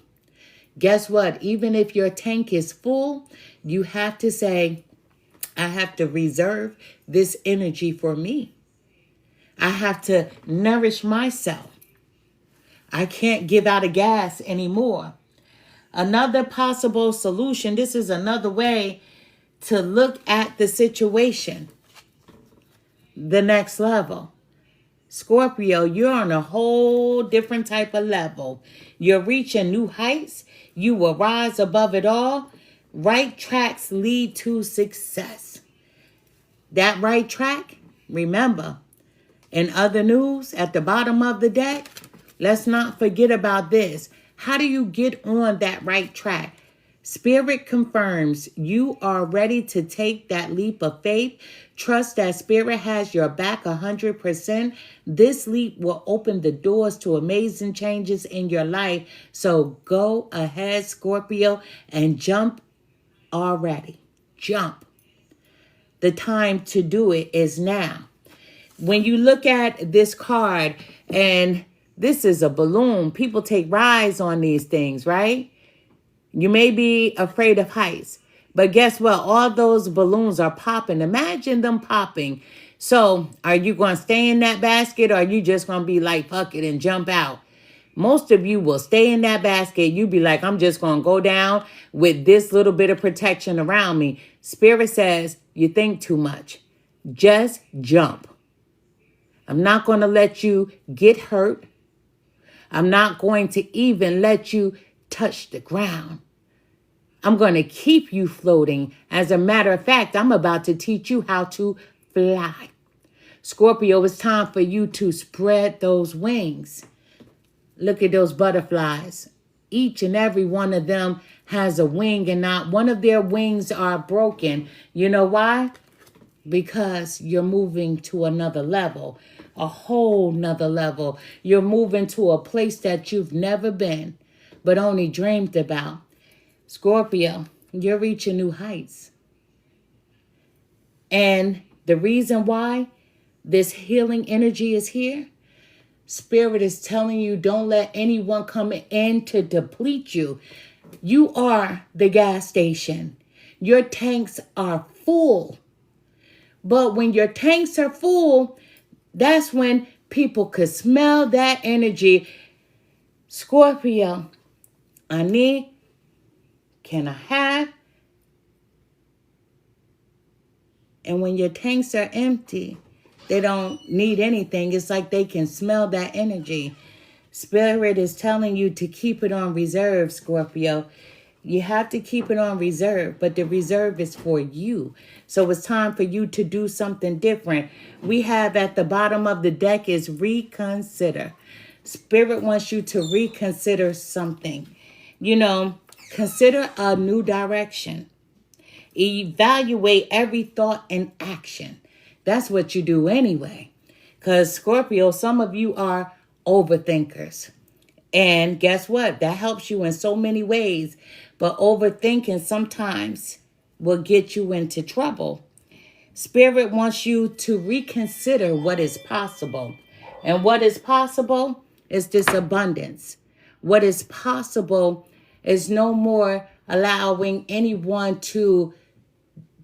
Guess what? Even if your tank is full, you have to say, I have to reserve this energy for me. I have to nourish myself. I can't give out of gas anymore. Another possible solution, this is another way to look at the situation. The next level. Scorpio, you're on a whole different type of level. You're reaching new heights. You will rise above it all. Right tracks lead to success. That right track, remember, in other news, at the bottom of the deck, let's not forget about this. How do you get on that right track? Spirit confirms you are ready to take that leap of faith. Trust that Spirit has your back 100%. This leap will open the doors to amazing changes in your life. So go ahead, Scorpio, and jump already. Jump. The time to do it is now. When you look at this card, and this is a balloon, people take rides on these things, right? You may be afraid of heights, but guess what? All those balloons are popping. Imagine them popping. So are you going to stay in that basket, or are you just going to be like, fuck it, and jump out? Most of you will stay in that basket. You be like, I'm just going to go down with this little bit of protection around me. Spirit says, you think too much. Just jump. I'm not going to let you get hurt. I'm not going to even let you touch the ground. I'm going to keep you floating. As a matter of fact, I'm about to teach you how to fly. Scorpio, it's time for you to spread those wings. Look at those butterflies. Each and every one of them has a wing, and not one of their wings are broken. You know why? Because you're moving to another level, a whole nother level. You're moving to a place that you've never been, but only dreamed about. Scorpio, you're reaching new heights. And the reason why this healing energy is here, Spirit is telling you, don't let anyone come in to deplete you. You are the gas station. Your tanks are full. But when your tanks are full, that's when people could smell that energy. Scorpio, I need, can I have? And when your tanks are empty, they don't need anything. It's like they can smell that energy. Spirit is telling you to keep it on reserve, Scorpio. You have to keep it on reserve, but the reserve is for you. So it's time for you to do something different. We have at the bottom of the deck is reconsider. Spirit wants you to reconsider something. You know, consider a new direction. Evaluate every thought and action. That's what you do anyway. Because Scorpio, some of you are overthinkers. And guess what? That helps you in so many ways. But overthinking sometimes will get you into trouble. Spirit wants you to reconsider what is possible. And what is possible is this abundance. What is possible is no more allowing anyone to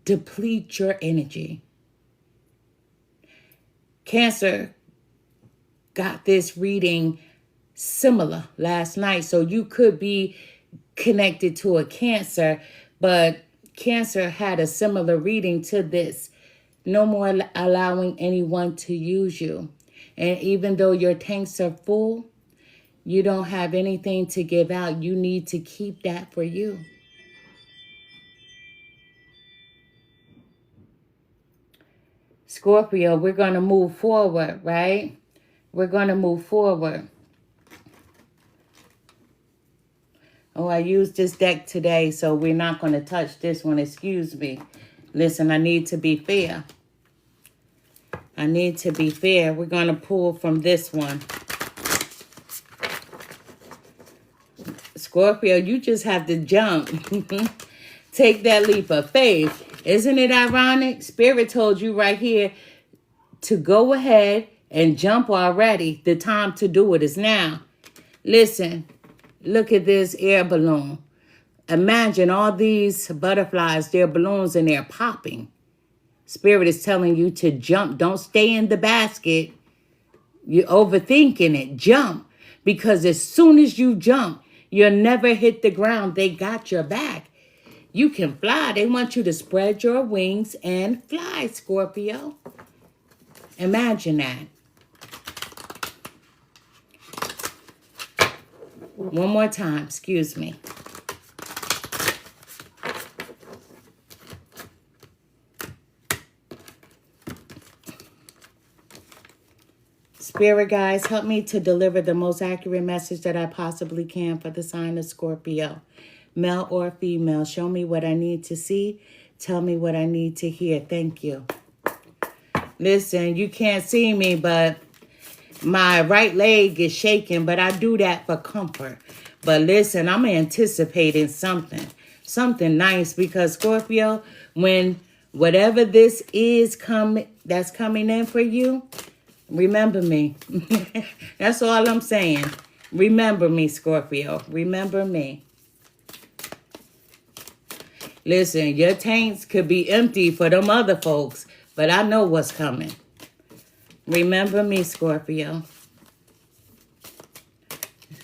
deplete your energy. Cancer got this reading similar last night. So you could be connected to a Cancer, but Cancer had a similar reading to this. No more allowing anyone to use you. And even though your tanks are full, you don't have anything to give out. You need to keep that for you. Scorpio, we're going to move forward, right? We're going to move forward. Oh, I used this deck today, so we're not going to touch this one. Excuse me. Listen, I need to be fair. I need to be fair. We're going to pull from this one. Scorpio, you just have to jump. Take that leap of faith. Isn't it ironic? Spirit told you right here to go ahead and jump already. The time to do it is now. Listen, look at this air balloon. Imagine all these butterflies, they're balloons and they're popping. Spirit is telling you to jump. Don't stay in the basket. You're overthinking it. Jump. Because as soon as you jump, you'll never hit the ground. They got your back. You can fly. They want you to spread your wings and fly, Scorpio. Imagine that. One more time. Excuse me. Spirit guides, help me to deliver the most accurate message that I possibly can for the sign of Scorpio. Male or female, show me what I need to see. Tell me what I need to hear. Thank you. Listen, you can't see me, but my right leg is shaking, but I do that for comfort. But listen, I'm anticipating something nice because Scorpio, when whatever this is that's coming in for you, remember me. That's all I'm saying. Remember me, Scorpio. Remember me. Listen, your tanks could be empty for them other folks, but I know what's coming. Remember me, Scorpio.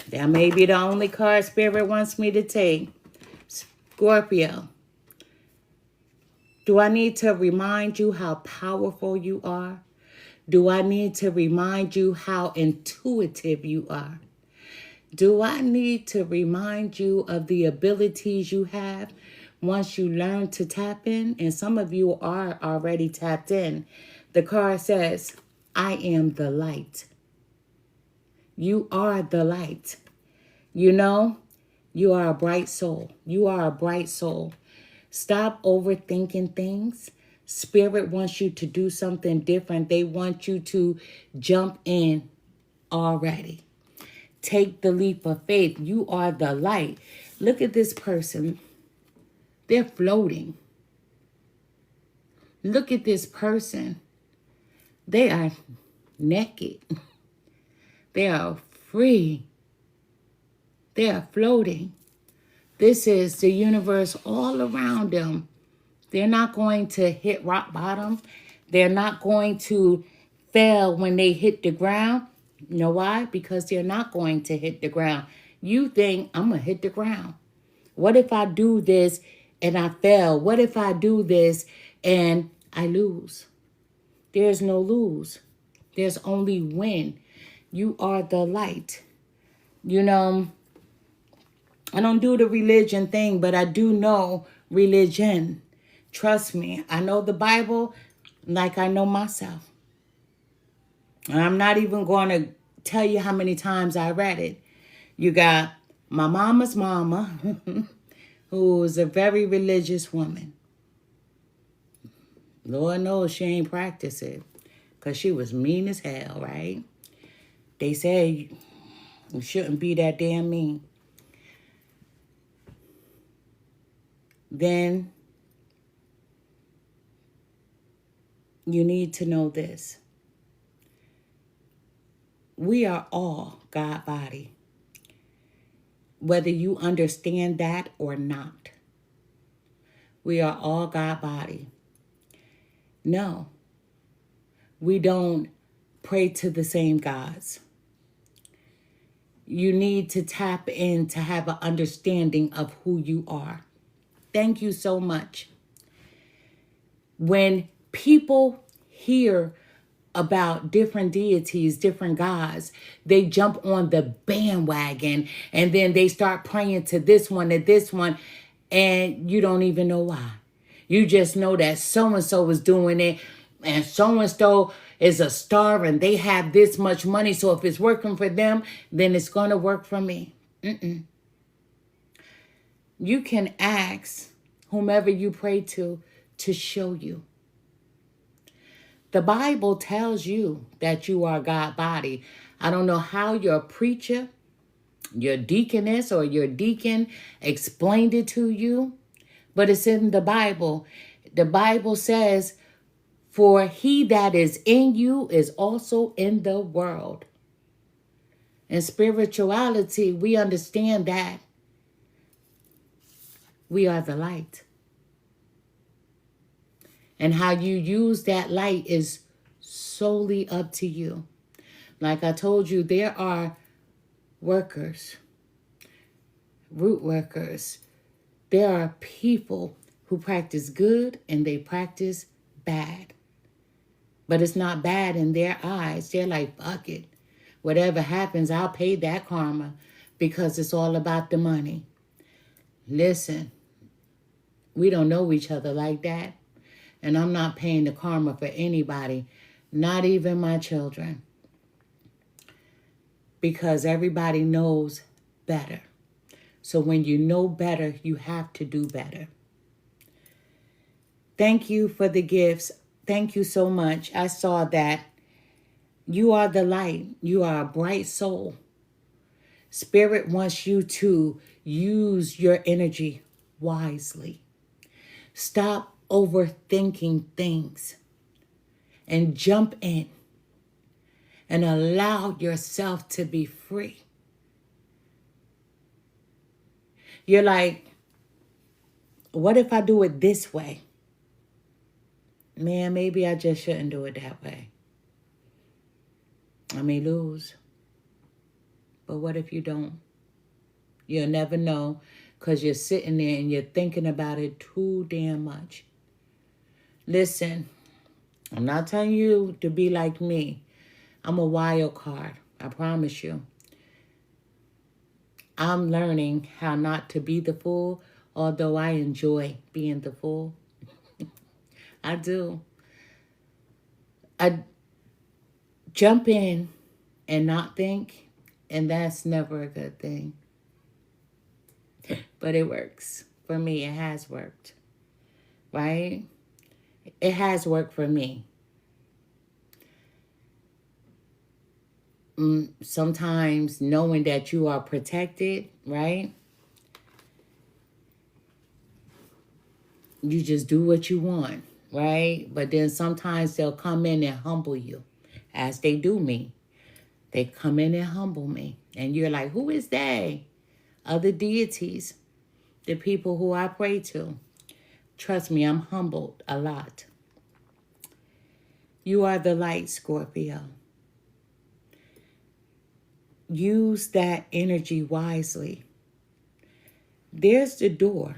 That may be the only card Spirit wants me to take. Scorpio. Do I need to remind you how powerful you are? Do I need to remind you how intuitive you are? Do I need to remind you of the abilities you have once you learn to tap in? And some of you are already tapped in. The card says, I am the light. You are the light. You know, you are a bright soul. You are a bright soul. Stop overthinking things. Spirit wants you to do something different. They want you to jump in already. Take the leap of faith. You are the light. Look at this person. They're floating. Look at this person. They are naked. They are free. They are floating. This is the universe all around them. They're not going to hit rock bottom. They're not going to fail when they hit the ground. You know why? Because they're not going to hit the ground. You think, I'm going to hit the ground. What if I do this and I fail? What if I do this and I lose? There's no lose. There's only win. You are the light. You know, I don't do the religion thing, but I do know religion. Trust me, I know the Bible like I know myself. And I'm not even going to tell you how many times I read it. You got my mama's mama, who was a very religious woman. Lord knows she ain't practiced it because she was mean as hell, right? They say you shouldn't be that damn mean. Then you need to know this. We are all God body, whether you understand that or not. We are all God body. No, we don't pray to the same gods. You need to tap in to have an understanding of who you are. Thank you so much. When people hear about different deities, different gods, they jump on the bandwagon and then they start praying to this one and this one, and you don't even know why. You just know that so-and-so is doing it, and so-and-so is a star and they have this much money, so if it's working for them, then it's going to work for me. You can ask whomever you pray to show you. The Bible tells you that you are God body. I don't know how your preacher, your deaconess, or your deacon explained it to you, but it's in the Bible. The Bible says, for he that is in you is also in the world. In spirituality, we understand that we are the light. And how you use that light is solely up to you. Like I told you, there are workers, root workers. There are people who practice good and they practice bad. But it's not bad in their eyes. They're like, fuck it. Whatever happens, I'll pay that karma because it's all about the money. Listen, we don't know each other like that. And I'm not paying the karma for anybody, not even my children. Because everybody knows better. So when you know better, you have to do better. Thank you for the gifts. Thank you so much. I saw that. You are the light. You are a bright soul. Spirit wants you to use your energy wisely. Stop overthinking things and jump in and allow yourself to be free. You're like, what if I do it this way? Man, maybe I just shouldn't do it that way. I may lose. But what if you don't? You'll never know because you're sitting there and you're thinking about it too damn much. Listen, I'm not telling you to be like me. I'm a wild card. I promise you. I'm learning how not to be the fool, although I enjoy being the fool. I do. I jump in and not think, and that's never a good thing. But it works. For me, it has worked. Right? It has worked for me. Sometimes knowing that you are protected, right? You just do what you want, right? But then sometimes they'll come in and humble you, as they do me. They come in and humble me. And you're like, who is they? Other deities, the people who I pray to. Trust me, I'm humbled a lot. You are the light, Scorpio. use that energy wisely. There's the door.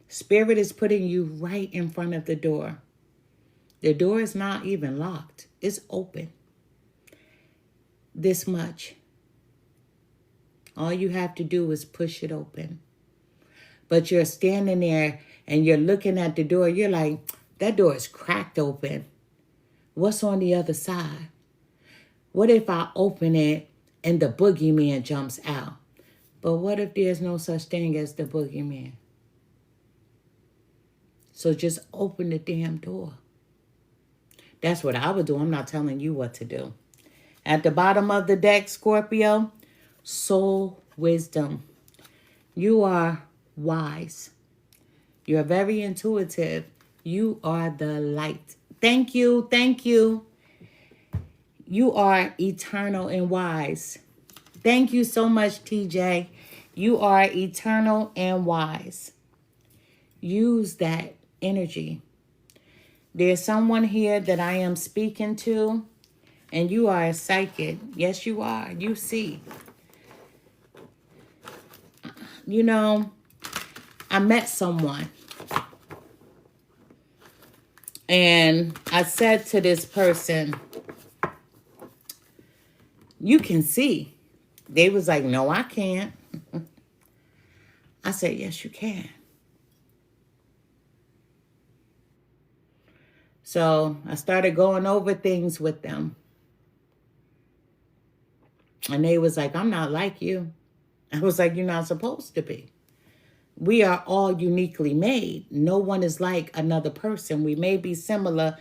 Spirit is putting you right in front of the door. The door is not even locked. It's open. This much. All you have to do is push it open. But you're standing there and you're looking at the door. You're like, that door is cracked open. What's on the other side? What if I open it and the boogeyman jumps out? But what if there's no such thing as the boogeyman? So just open the damn door. That's what I would do. I'm not telling you what to do. At the bottom of the deck, Scorpio, soul wisdom. You are wise. You're very intuitive. You are the light. Thank you. Thank you. You are eternal and wise. Thank you so much, TJ. You are eternal and wise. Use that energy. There's someone here that I am speaking to, and you are a psychic. Yes, you are. You see. You know, I met someone, and I said to this person, you can see. They was like, no, I can't. I said, yes, you can. So I started going over things with them. And they was like, I'm not like you. I was like, you're not supposed to be. We are all uniquely made. No one is like another person. We may be similar,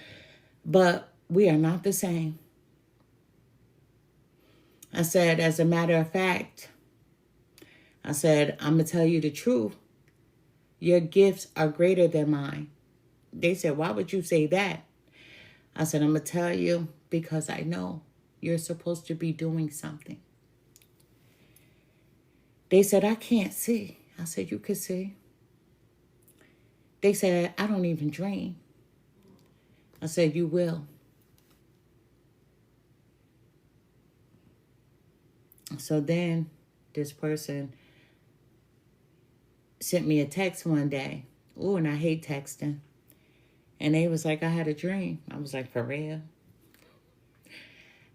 but we are not the same. I said, as a matter of fact, I said, I'm going to tell you the truth. Your gifts are greater than mine. They said, why would you say that? I said, I'm going to tell you because I know you're supposed to be doing something. They said, I can't see. I said, you can see. They said, I don't even dream. I said, you will. So then this person sent me a text one day. Oh, and I hate texting. And they was like, I had a dream. I was like, for real?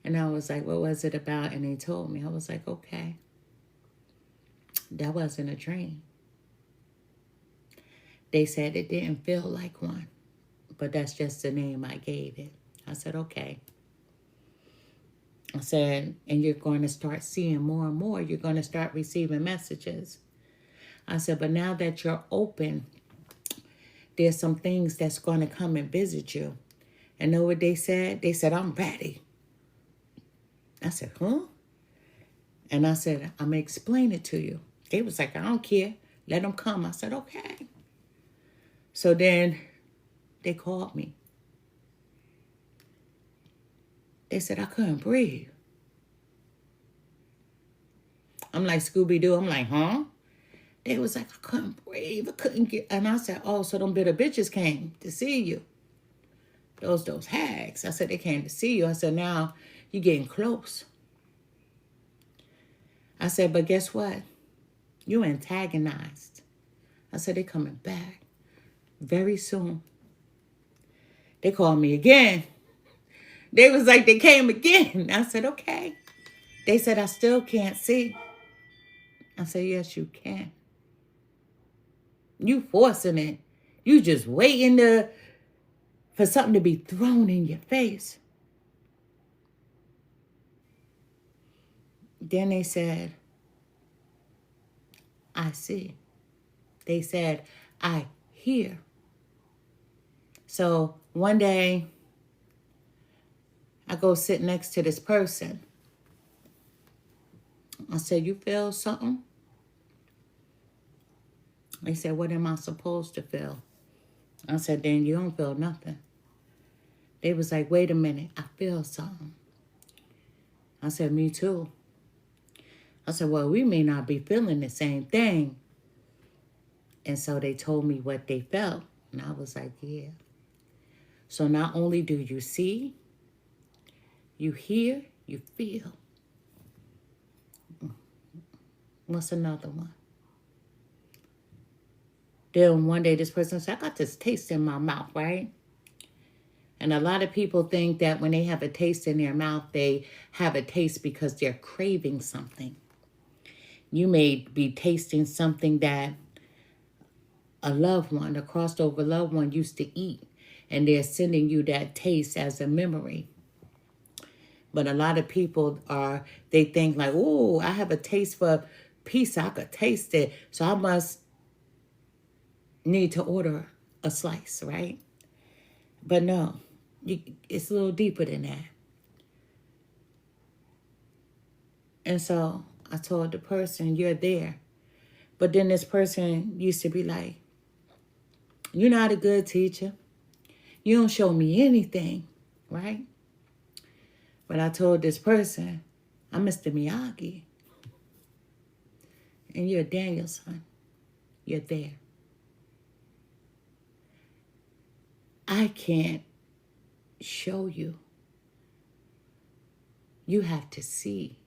And I was like, what was it about? And they told me. I was like, okay. That wasn't a dream. They said it didn't feel like one. But that's just the name I gave it. I said, okay. I said, and you're going to start seeing more and more. You're going to start receiving messages. I said, but now that you're open, there's some things that's going to come and visit you. And know what they said? They said, I'm ready. I said, huh? And I said, I'm going to explain it to you. They was like, I don't care. Let them come. I said, okay. So then they called me. They said, I couldn't breathe. I'm like, Scooby-Doo. I'm like, huh? They was like, I couldn't breathe. I couldn't get... And I said, oh, so them bitter bitches came to see you. Those hags. I said, they came to see you. I said, now you're getting close. I said, but guess what? You antagonized. I said, they're coming back very soon. They called me again. They was like, they came again. I said, okay. They said, I still can't see. I said, yes, you can. You forcing it. You just waiting for something to be thrown in your face. Then they said, I see. They said, I hear. So one day, I go sit next to this person. I said, you feel something? They said, what am I supposed to feel? I said, then you don't feel nothing. They was like, wait a minute, I feel something. I said, me too. I said, well, we may not be feeling the same thing. And so they told me what they felt. And I was like, yeah. So not only do you see, you hear, you feel. What's another one? Then one day this person said, I got this taste in my mouth, right? And a lot of people think that when they have a taste in their mouth, they have a taste because they're craving something. You may be tasting something that a loved one, a crossed over loved one used to eat, and they're sending you that taste as a memory. But a lot of people they think like, oh, I have a taste for pizza. I could taste it. So I must need to order a slice, right? But no, it's a little deeper than that. And so I told the person, you're there. But then this person used to be like, you're not a good teacher. You don't show me anything, right? But I told this person, I'm Mr. Miyagi. And you're Daniel's son. You're there. I can't show you. You have to see.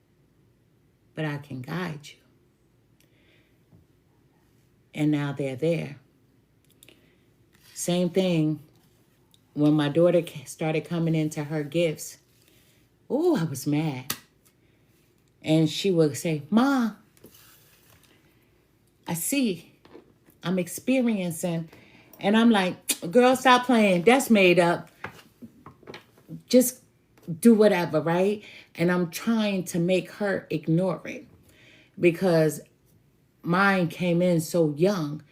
But I can guide you. And now they're there. Same thing when my daughter started coming into her gifts. Oh, I was mad. And she would say, Ma, I see. I'm experiencing. And I'm like, girl, stop playing. That's made up. Just do whatever, right? And I'm trying to make her ignore it because mine came in so young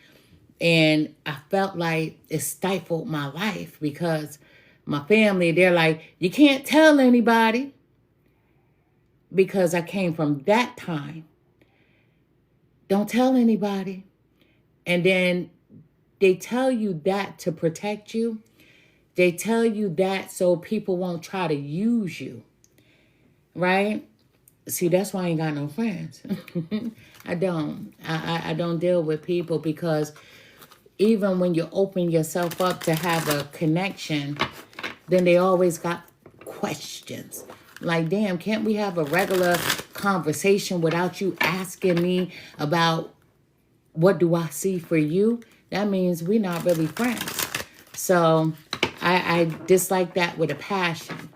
and I felt like it stifled my life because my family, they're like, you can't tell anybody because I came from that time. Don't tell anybody. And then they tell you that to protect you. They tell you that so people won't try to use you, right? See, that's why I ain't got no friends. I don't. I don't deal with people because even when you open yourself up to have a connection, then they always got questions. Like, damn, can't we have a regular conversation without you asking me about what do I see for you? That means we're not really friends. So I dislike that with a passion.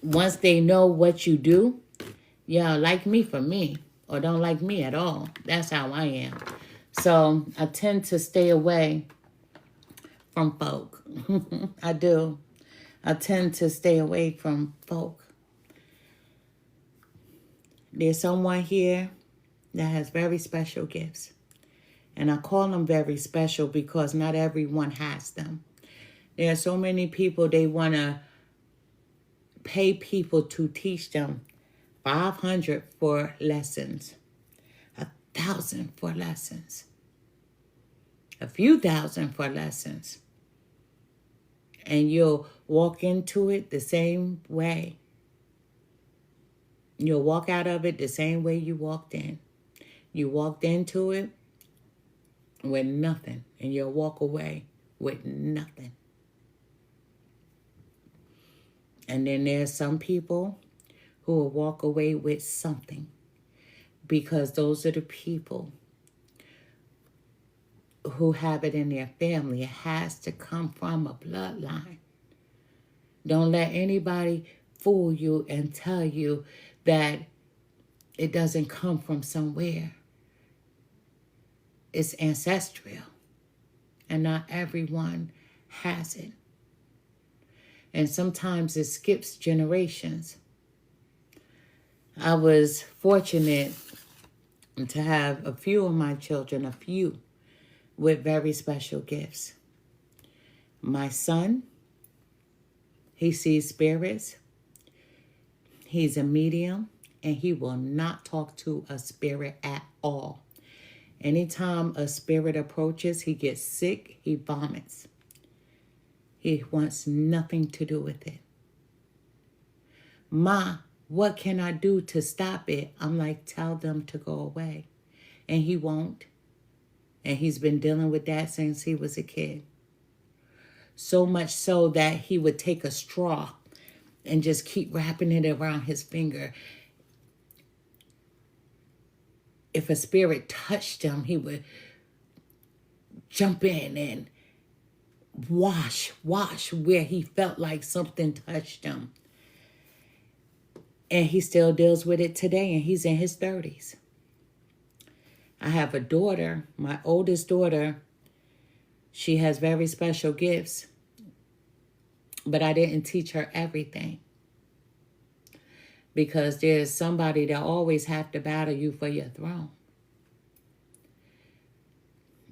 Once they know what you do, yeah, like me for me, or don't like me at all. That's how I am. So I tend to stay away from folk. I do. I tend to stay away from folk. There's someone here that has very special gifts. And I call them very special because not everyone has them. There are so many people, they want to pay people to teach them $500 for lessons, $1,000 for lessons, a few thousand for lessons. And you'll walk into it the same way. You'll walk out of it the same way you walked in. You walked into it with nothing, and you'll walk away with nothing. And then there's some people who will walk away with something because those are the people who have it in their family. It has to come from a bloodline. Don't let anybody fool you and tell you that it doesn't come from somewhere. It's ancestral, and not everyone has it. And sometimes it skips generations. I was fortunate to have a few of my children, with very special gifts. My son, he sees spirits. He's a medium, and he will not talk to a spirit at all. Anytime a spirit approaches, he gets sick, he vomits. He wants nothing to do with it. Ma, what can I do to stop it? I'm like, tell them to go away. And he won't. And he's been dealing with that since he was a kid. So much so that he would take a straw and just keep wrapping it around his finger. if a spirit touched him, he would jump in and wash where he felt like something touched him. And he still deals with it today, and he's in his 30s. I have a daughter, my oldest daughter. She has very special gifts, but I didn't teach her everything. Because there's somebody that always have to battle you for your throne.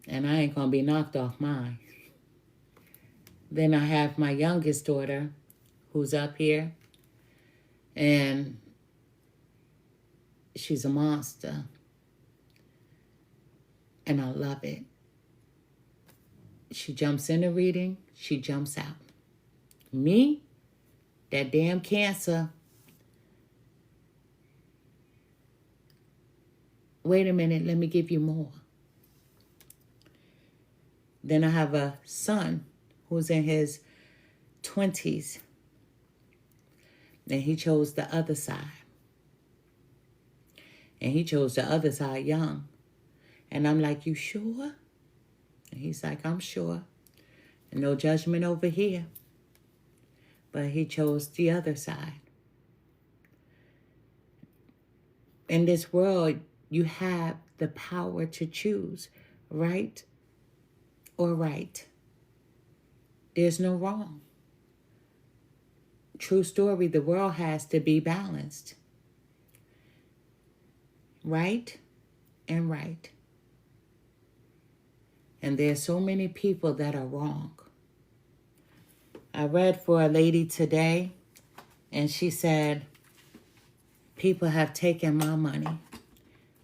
And I ain't going to be knocked off mine. Then I have my youngest daughter who's up here. And she's a monster. And I love it. She jumps in a reading. She jumps out. Me, that damn cancer. Wait a minute, let me give you more. Then I have a son who's in his 20s. And he chose the other side. And he chose the other side young. And I'm like, you sure? And he's like, I'm sure. And no judgment over here. But he chose the other side. In this world, you have the power to choose right or right. There's no wrong. True story, the world has to be balanced. Right and right. And there's so many people that are wrong. I read for a lady today, and she said, people have taken my money.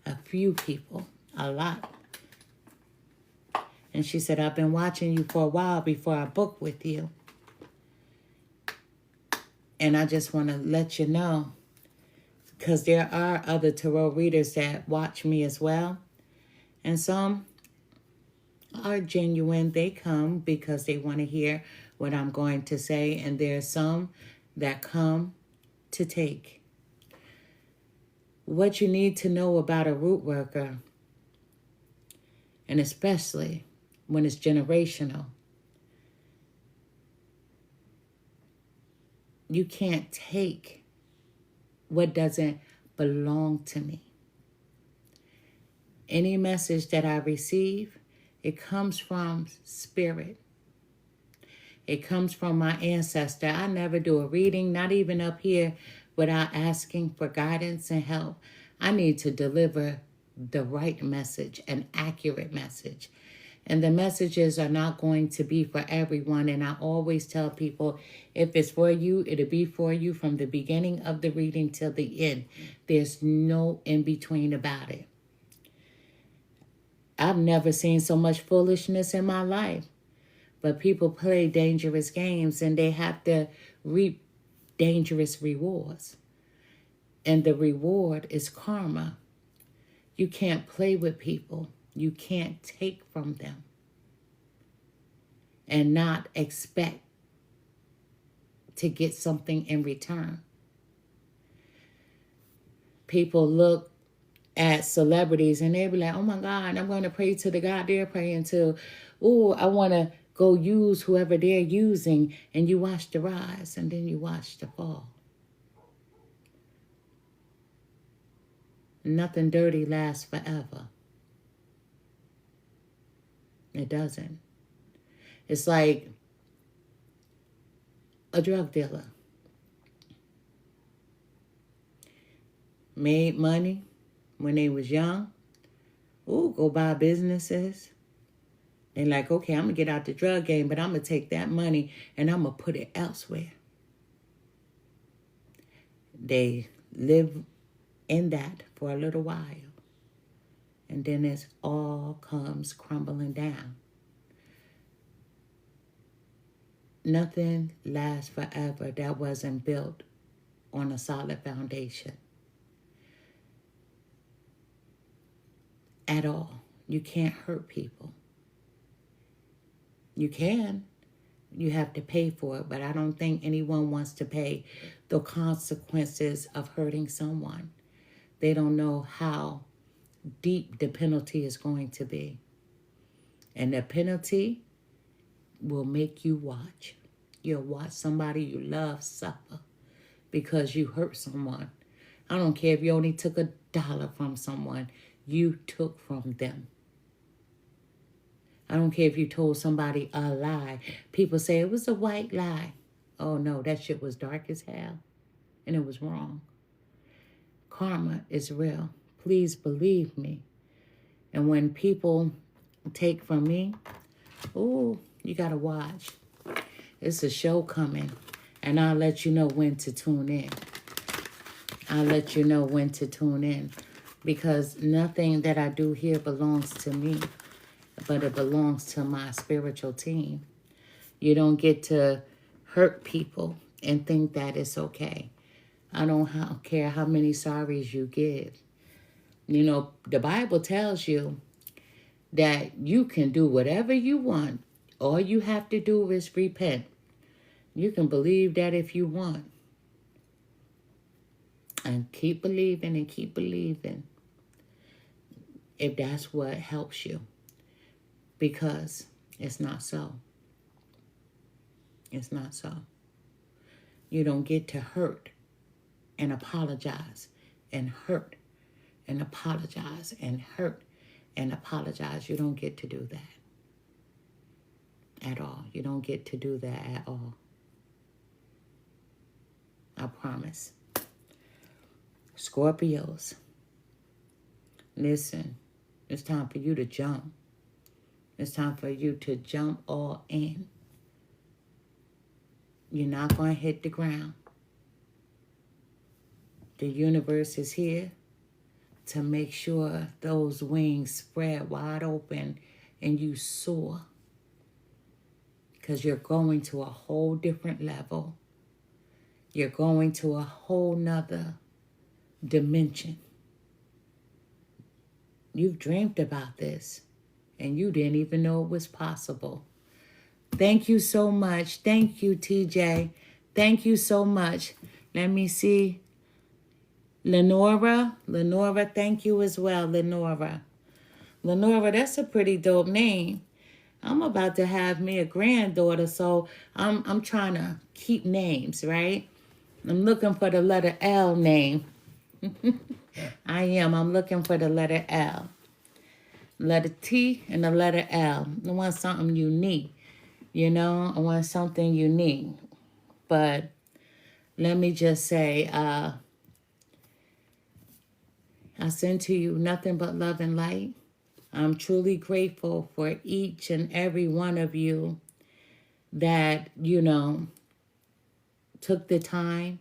A few people, a lot. And she said, I've been watching you for a while before I book with you. And I just want to let you know, because there are other tarot readers that watch me as well. And some are genuine. They come because they want to hear what I'm going to say. And there's some that come to take. What you need to know about a root worker, and especially when it's generational, you can't take what doesn't belong to me. Any message that I receive, it comes from spirit. It comes from my ancestor. I never do a reading, not even up here, without asking for guidance and help. I need to deliver the right message, an accurate message. And the messages are not going to be for everyone. And I always tell people, if it's for you, it'll be for you from the beginning of the reading till the end. There's no in between about it. I've never seen so much foolishness in my life. But people play dangerous games, and they have to reap dangerous rewards. And the reward is karma. You can't play with people. You can't take from them and not expect to get something in return. People look at celebrities and they be like, oh my God, I'm going to pray to the God they're praying to. Oh, I want to go use whoever they're using. And you watch the rise and then you watch the fall. Nothing dirty lasts forever. It doesn't. It's like a drug dealer. Made money when they was young. Ooh, go buy businesses. They like, okay, I'm going to get out the drug game, but I'm going to take that money and I'm going to put it elsewhere. They live in that for a little while. And then it all comes crumbling down. Nothing lasts forever that wasn't built on a solid foundation. At all. You can't hurt people. You can. You have to pay for it, but I don't think anyone wants to pay the consequences of hurting someone. They don't know how deep the penalty is going to be. And the penalty will make you watch. You'll watch somebody you love suffer because you hurt someone. I don't care if you only took $1 from someone. You took from them. I don't care if you told somebody a lie. People say it was a white lie. Oh no, that shit was dark as hell. And it was wrong. Karma is real. Please believe me. And when people take from me, ooh, you gotta watch. It's a show coming. And I'll let you know when to tune in. I'll let you know when to tune in. Because nothing that I do here belongs to me, but it belongs to my spiritual team. You don't get to hurt people and think that it's okay. I don't care how many sorries you give. You know, the Bible tells you that you can do whatever you want. All you have to do is repent. You can believe that if you want. And keep believing and keep believing. If that's what helps you. Because it's not so. It's not so. You don't get to hurt and apologize and hurt and apologize and hurt and apologize. You don't get to do that at all. You don't get to do that at all. I promise. Scorpios, listen, it's time for you to jump. It's time for you to jump all in. You're not going to hit the ground. The universe is here to make sure those wings spread wide open and you soar. Because you're going to a whole different level. You're going to a whole nother dimension. You've dreamed about this and you didn't even know it was possible. Thank you so much. Thank you, TJ. Thank you so much. Let me see. Lenora, thank you as well, Lenora. Lenora, that's a pretty dope name. I'm about to have me a granddaughter, so I'm trying to keep names, right? I'm looking for the letter L name. I am. I'm looking for the letter L. Letter T and the letter L. I want something unique. You know, I want something unique. But let me just say, I send to you nothing but love and light. I'm truly grateful for each and every one of you that, you know, took the time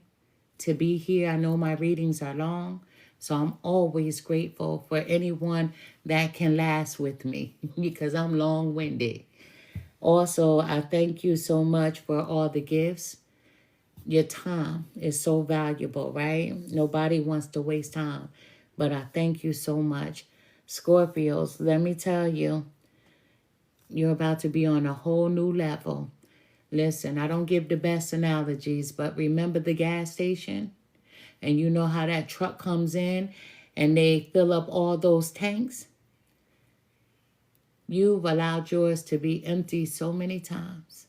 to be here. I know my readings are long, so I'm always grateful for anyone that can last with me because I'm long-winded. Also, I thank you so much for all the gifts. Your time is so valuable, right? Nobody wants to waste time, but I thank you so much. Scorpios, let me tell you, you're about to be on a whole new level. Listen, I don't give the best analogies, but remember the gas station? And you know how that truck comes in and they fill up all those tanks? You've allowed yours to be empty so many times.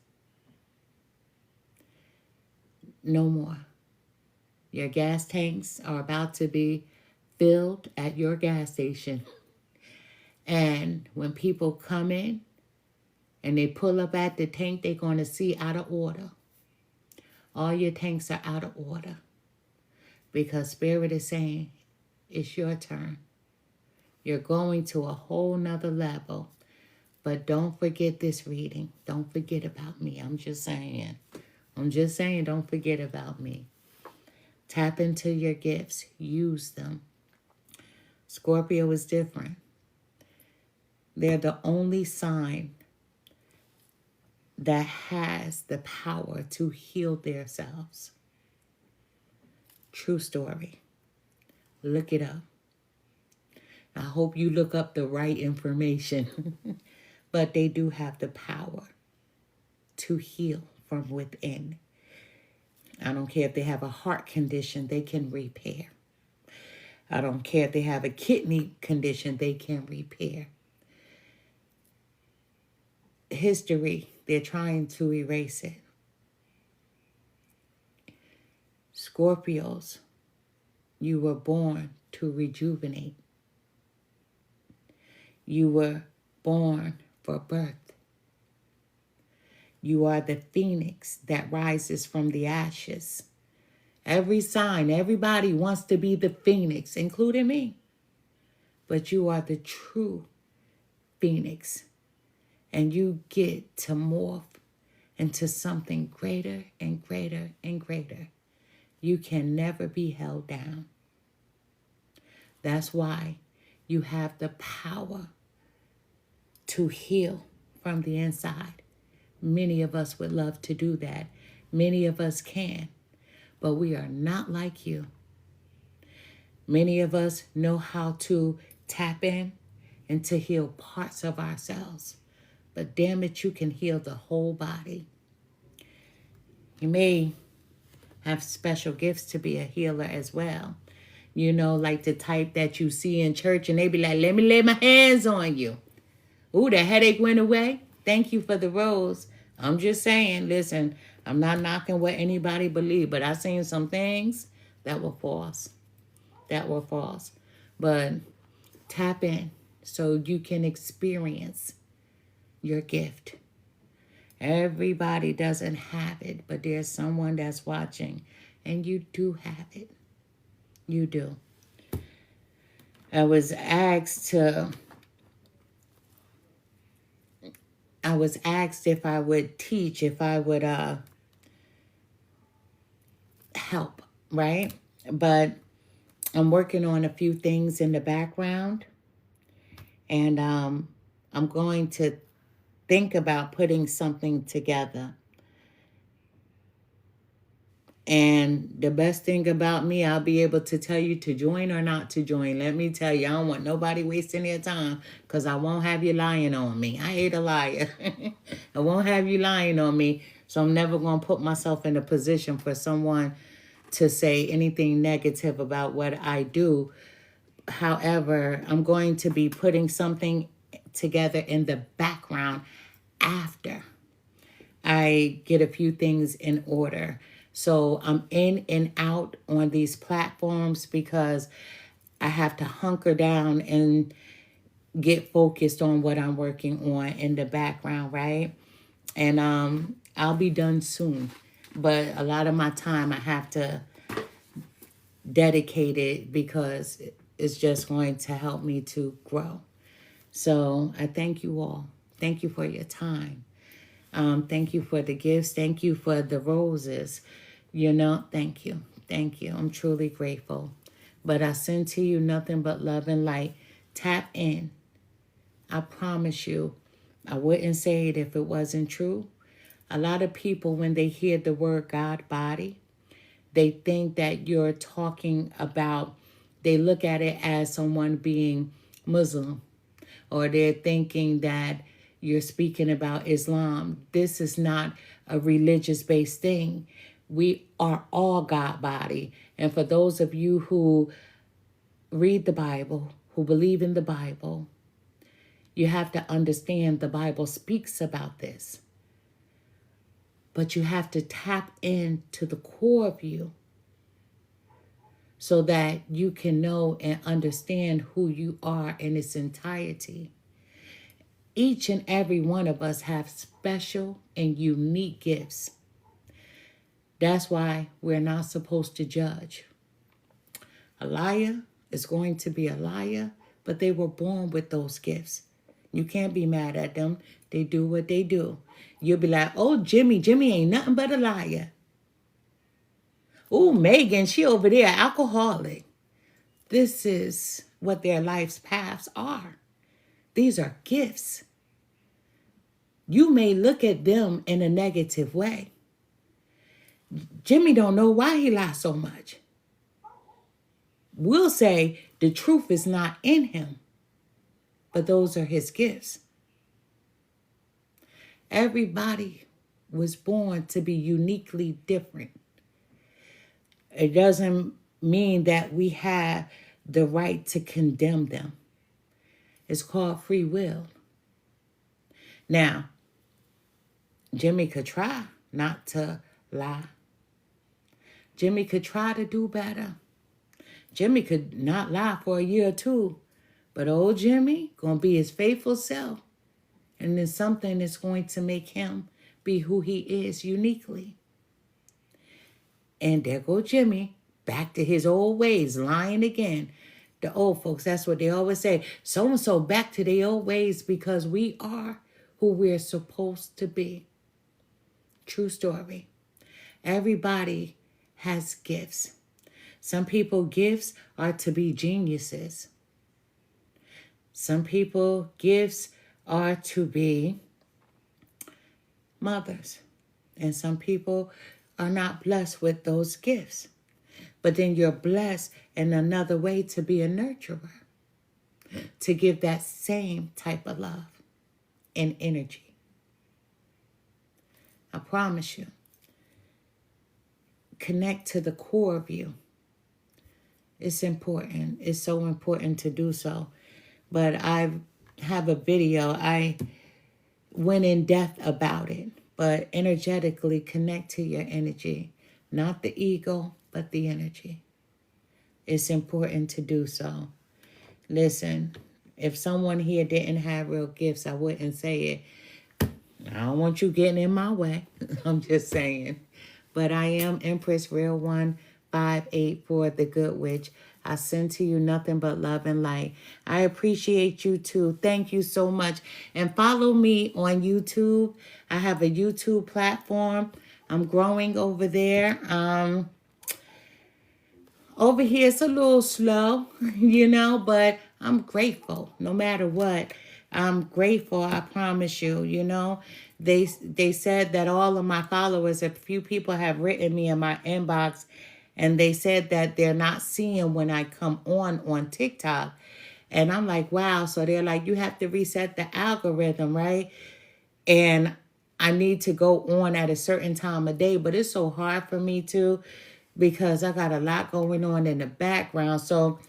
No more. Your gas tanks are about to be filled at your gas station. And when people come in and they pull up at the tank, they're going to see out of order. All your tanks are out of order. Because Spirit is saying, it's your turn. You're going to a whole nother level. But don't forget this reading. Don't forget about me. I'm just saying, don't forget about me. Tap into your gifts. Use them. Scorpio is different. They're the only sign that has the power to heal themselves. True story. Look it up. I hope you look up the right information. But they do have the power to heal from within. I don't care if they have a heart condition, they can repair. I don't care if they have a kidney condition, they can repair. History, they're trying to erase it. Scorpios, you were born to rejuvenate. You were born for birth. You are the phoenix that rises from the ashes. Every sign, everybody wants to be the phoenix, including me. But you are the true phoenix. And you get to morph into something greater and greater and greater. You can never be held down. That's why you have the power to heal from the inside. Many of us would love to do that. Many of us can, but we are not like you. Many of us know how to tap in and to heal parts of ourselves. But damn it, you can heal the whole body. You may have special gifts to be a healer as well. You know, like the type that you see in church and they be like, let me lay my hands on you. Ooh, the headache went away. Thank you for the rose. I'm just saying, listen, I'm not knocking what anybody believe, but I seen some things that were false. That were false. But tap in so you can experience your gift. Everybody doesn't have it, but there's someone that's watching, and you do have it. You do. I was asked if I would teach, if I would help, right? But I'm working on a few things in the background, and I'm going to think about putting something together. And the best thing about me, I'll be able to tell you to join or not to join. Let me tell you, I don't want nobody wasting their time because I won't have you lying on me. I hate a liar. I won't have you lying on me. So I'm never going to put myself in a position for someone to say anything negative about what I do. However, I'm going to be putting something together in the background after I get a few things in order. So I'm in and out on these platforms because I have to hunker down and get focused on what I'm working on in the background, right? And I'll be done soon. But a lot of my time I have to dedicate it because it's just going to help me to grow. So I thank you all. Thank you for your time. Thank you for the gifts. Thank you for the roses. You know, thank you. Thank you. I'm truly grateful. But I send to you nothing but love and light. Tap in. I promise you, I wouldn't say it if it wasn't true. A lot of people, when they hear the word God body, they think that you're talking about, they look at it as someone being Muslim, or they're thinking that you're speaking about Islam. This is not a religious-based thing. We are all God body. And for those of you who read the Bible, who believe in the Bible, you have to understand the Bible speaks about this. But you have to tap into the core of you so that you can know and understand who you are in its entirety. Each and every one of us have special and unique gifts. That's why we're not supposed to judge. A liar is going to be a liar, but they were born with those gifts. You can't be mad at them. They do what they do. You'll be like, oh, Jimmy ain't nothing but a liar. Oh, Megan, she over there, alcoholic. This is what their life's paths are. These are gifts. You may look at them in a negative way. Jimmy don't know why he lies so much. We'll say the truth is not in him, but those are his gifts. Everybody was born to be uniquely different. It doesn't mean that we have the right to condemn them. It's called free will. Now, Jimmy could try not to lie. Jimmy could try to do better. Jimmy could not lie for a year or two, but old Jimmy gonna be his faithful self. And then something that's going to make him be who he is uniquely. And there go Jimmy, back to his old ways, lying again. The old folks, that's what they always say. So-and-so back to their old ways because we are who we're supposed to be. True story. Everybody has gifts. Some people gifts are to be geniuses. Some people gifts are to be mothers. And some people are not blessed with those gifts. But then you're blessed in another way to be a nurturer. To give that same type of love and energy. I promise you. Connect to the core of you. It's important. It's so important to do so. But I have a video. I went in depth about it. But energetically connect to your energy. Not the ego, but the energy. It's important to do so. Listen, if someone here didn't have real gifts, I wouldn't say it. I don't want you getting in my way. I'm just saying. But I am Empress Real 1584, the Good Witch. I send to you nothing but love and light. I appreciate you too. Thank you so much. And follow me on YouTube. I have a YouTube platform. I'm growing over there. Over here it's a little slow, but I'm grateful no matter what. I'm grateful, I promise you, They said that all of my followers, a few people have written me in my inbox, and they said that they're not seeing when I come on TikTok. And I'm like, wow. So they're like, you have to reset the algorithm, right? And I need to go on at a certain time of day, but it's so hard for me to because I got a lot going on in the background. So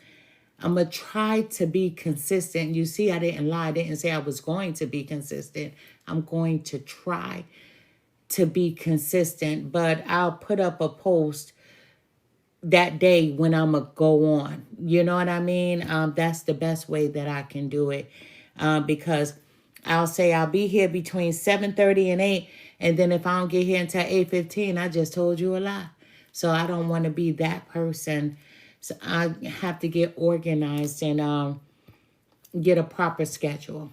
I'm going to try to be consistent. You see, I didn't lie. I didn't say I was going to be consistent. I'm going to try to be consistent, but I'll put up a post that day when I'm going to go on. You know what I mean? That's the best way that I can do it because I'll say I'll be here between 7:30 and 8. And then if I don't get here until 8:15, I just told you a lie. So I don't want to be that person. So I have to get organized and get a proper schedule.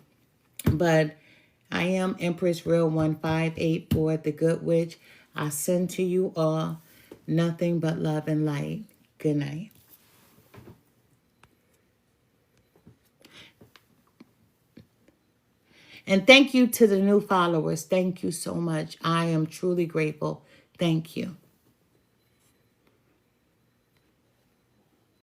But I am Empress Real 1584, the Good Witch. I send to you all nothing but love and light. Good night. And thank you to the new followers. Thank you so much. I am truly grateful. Thank you.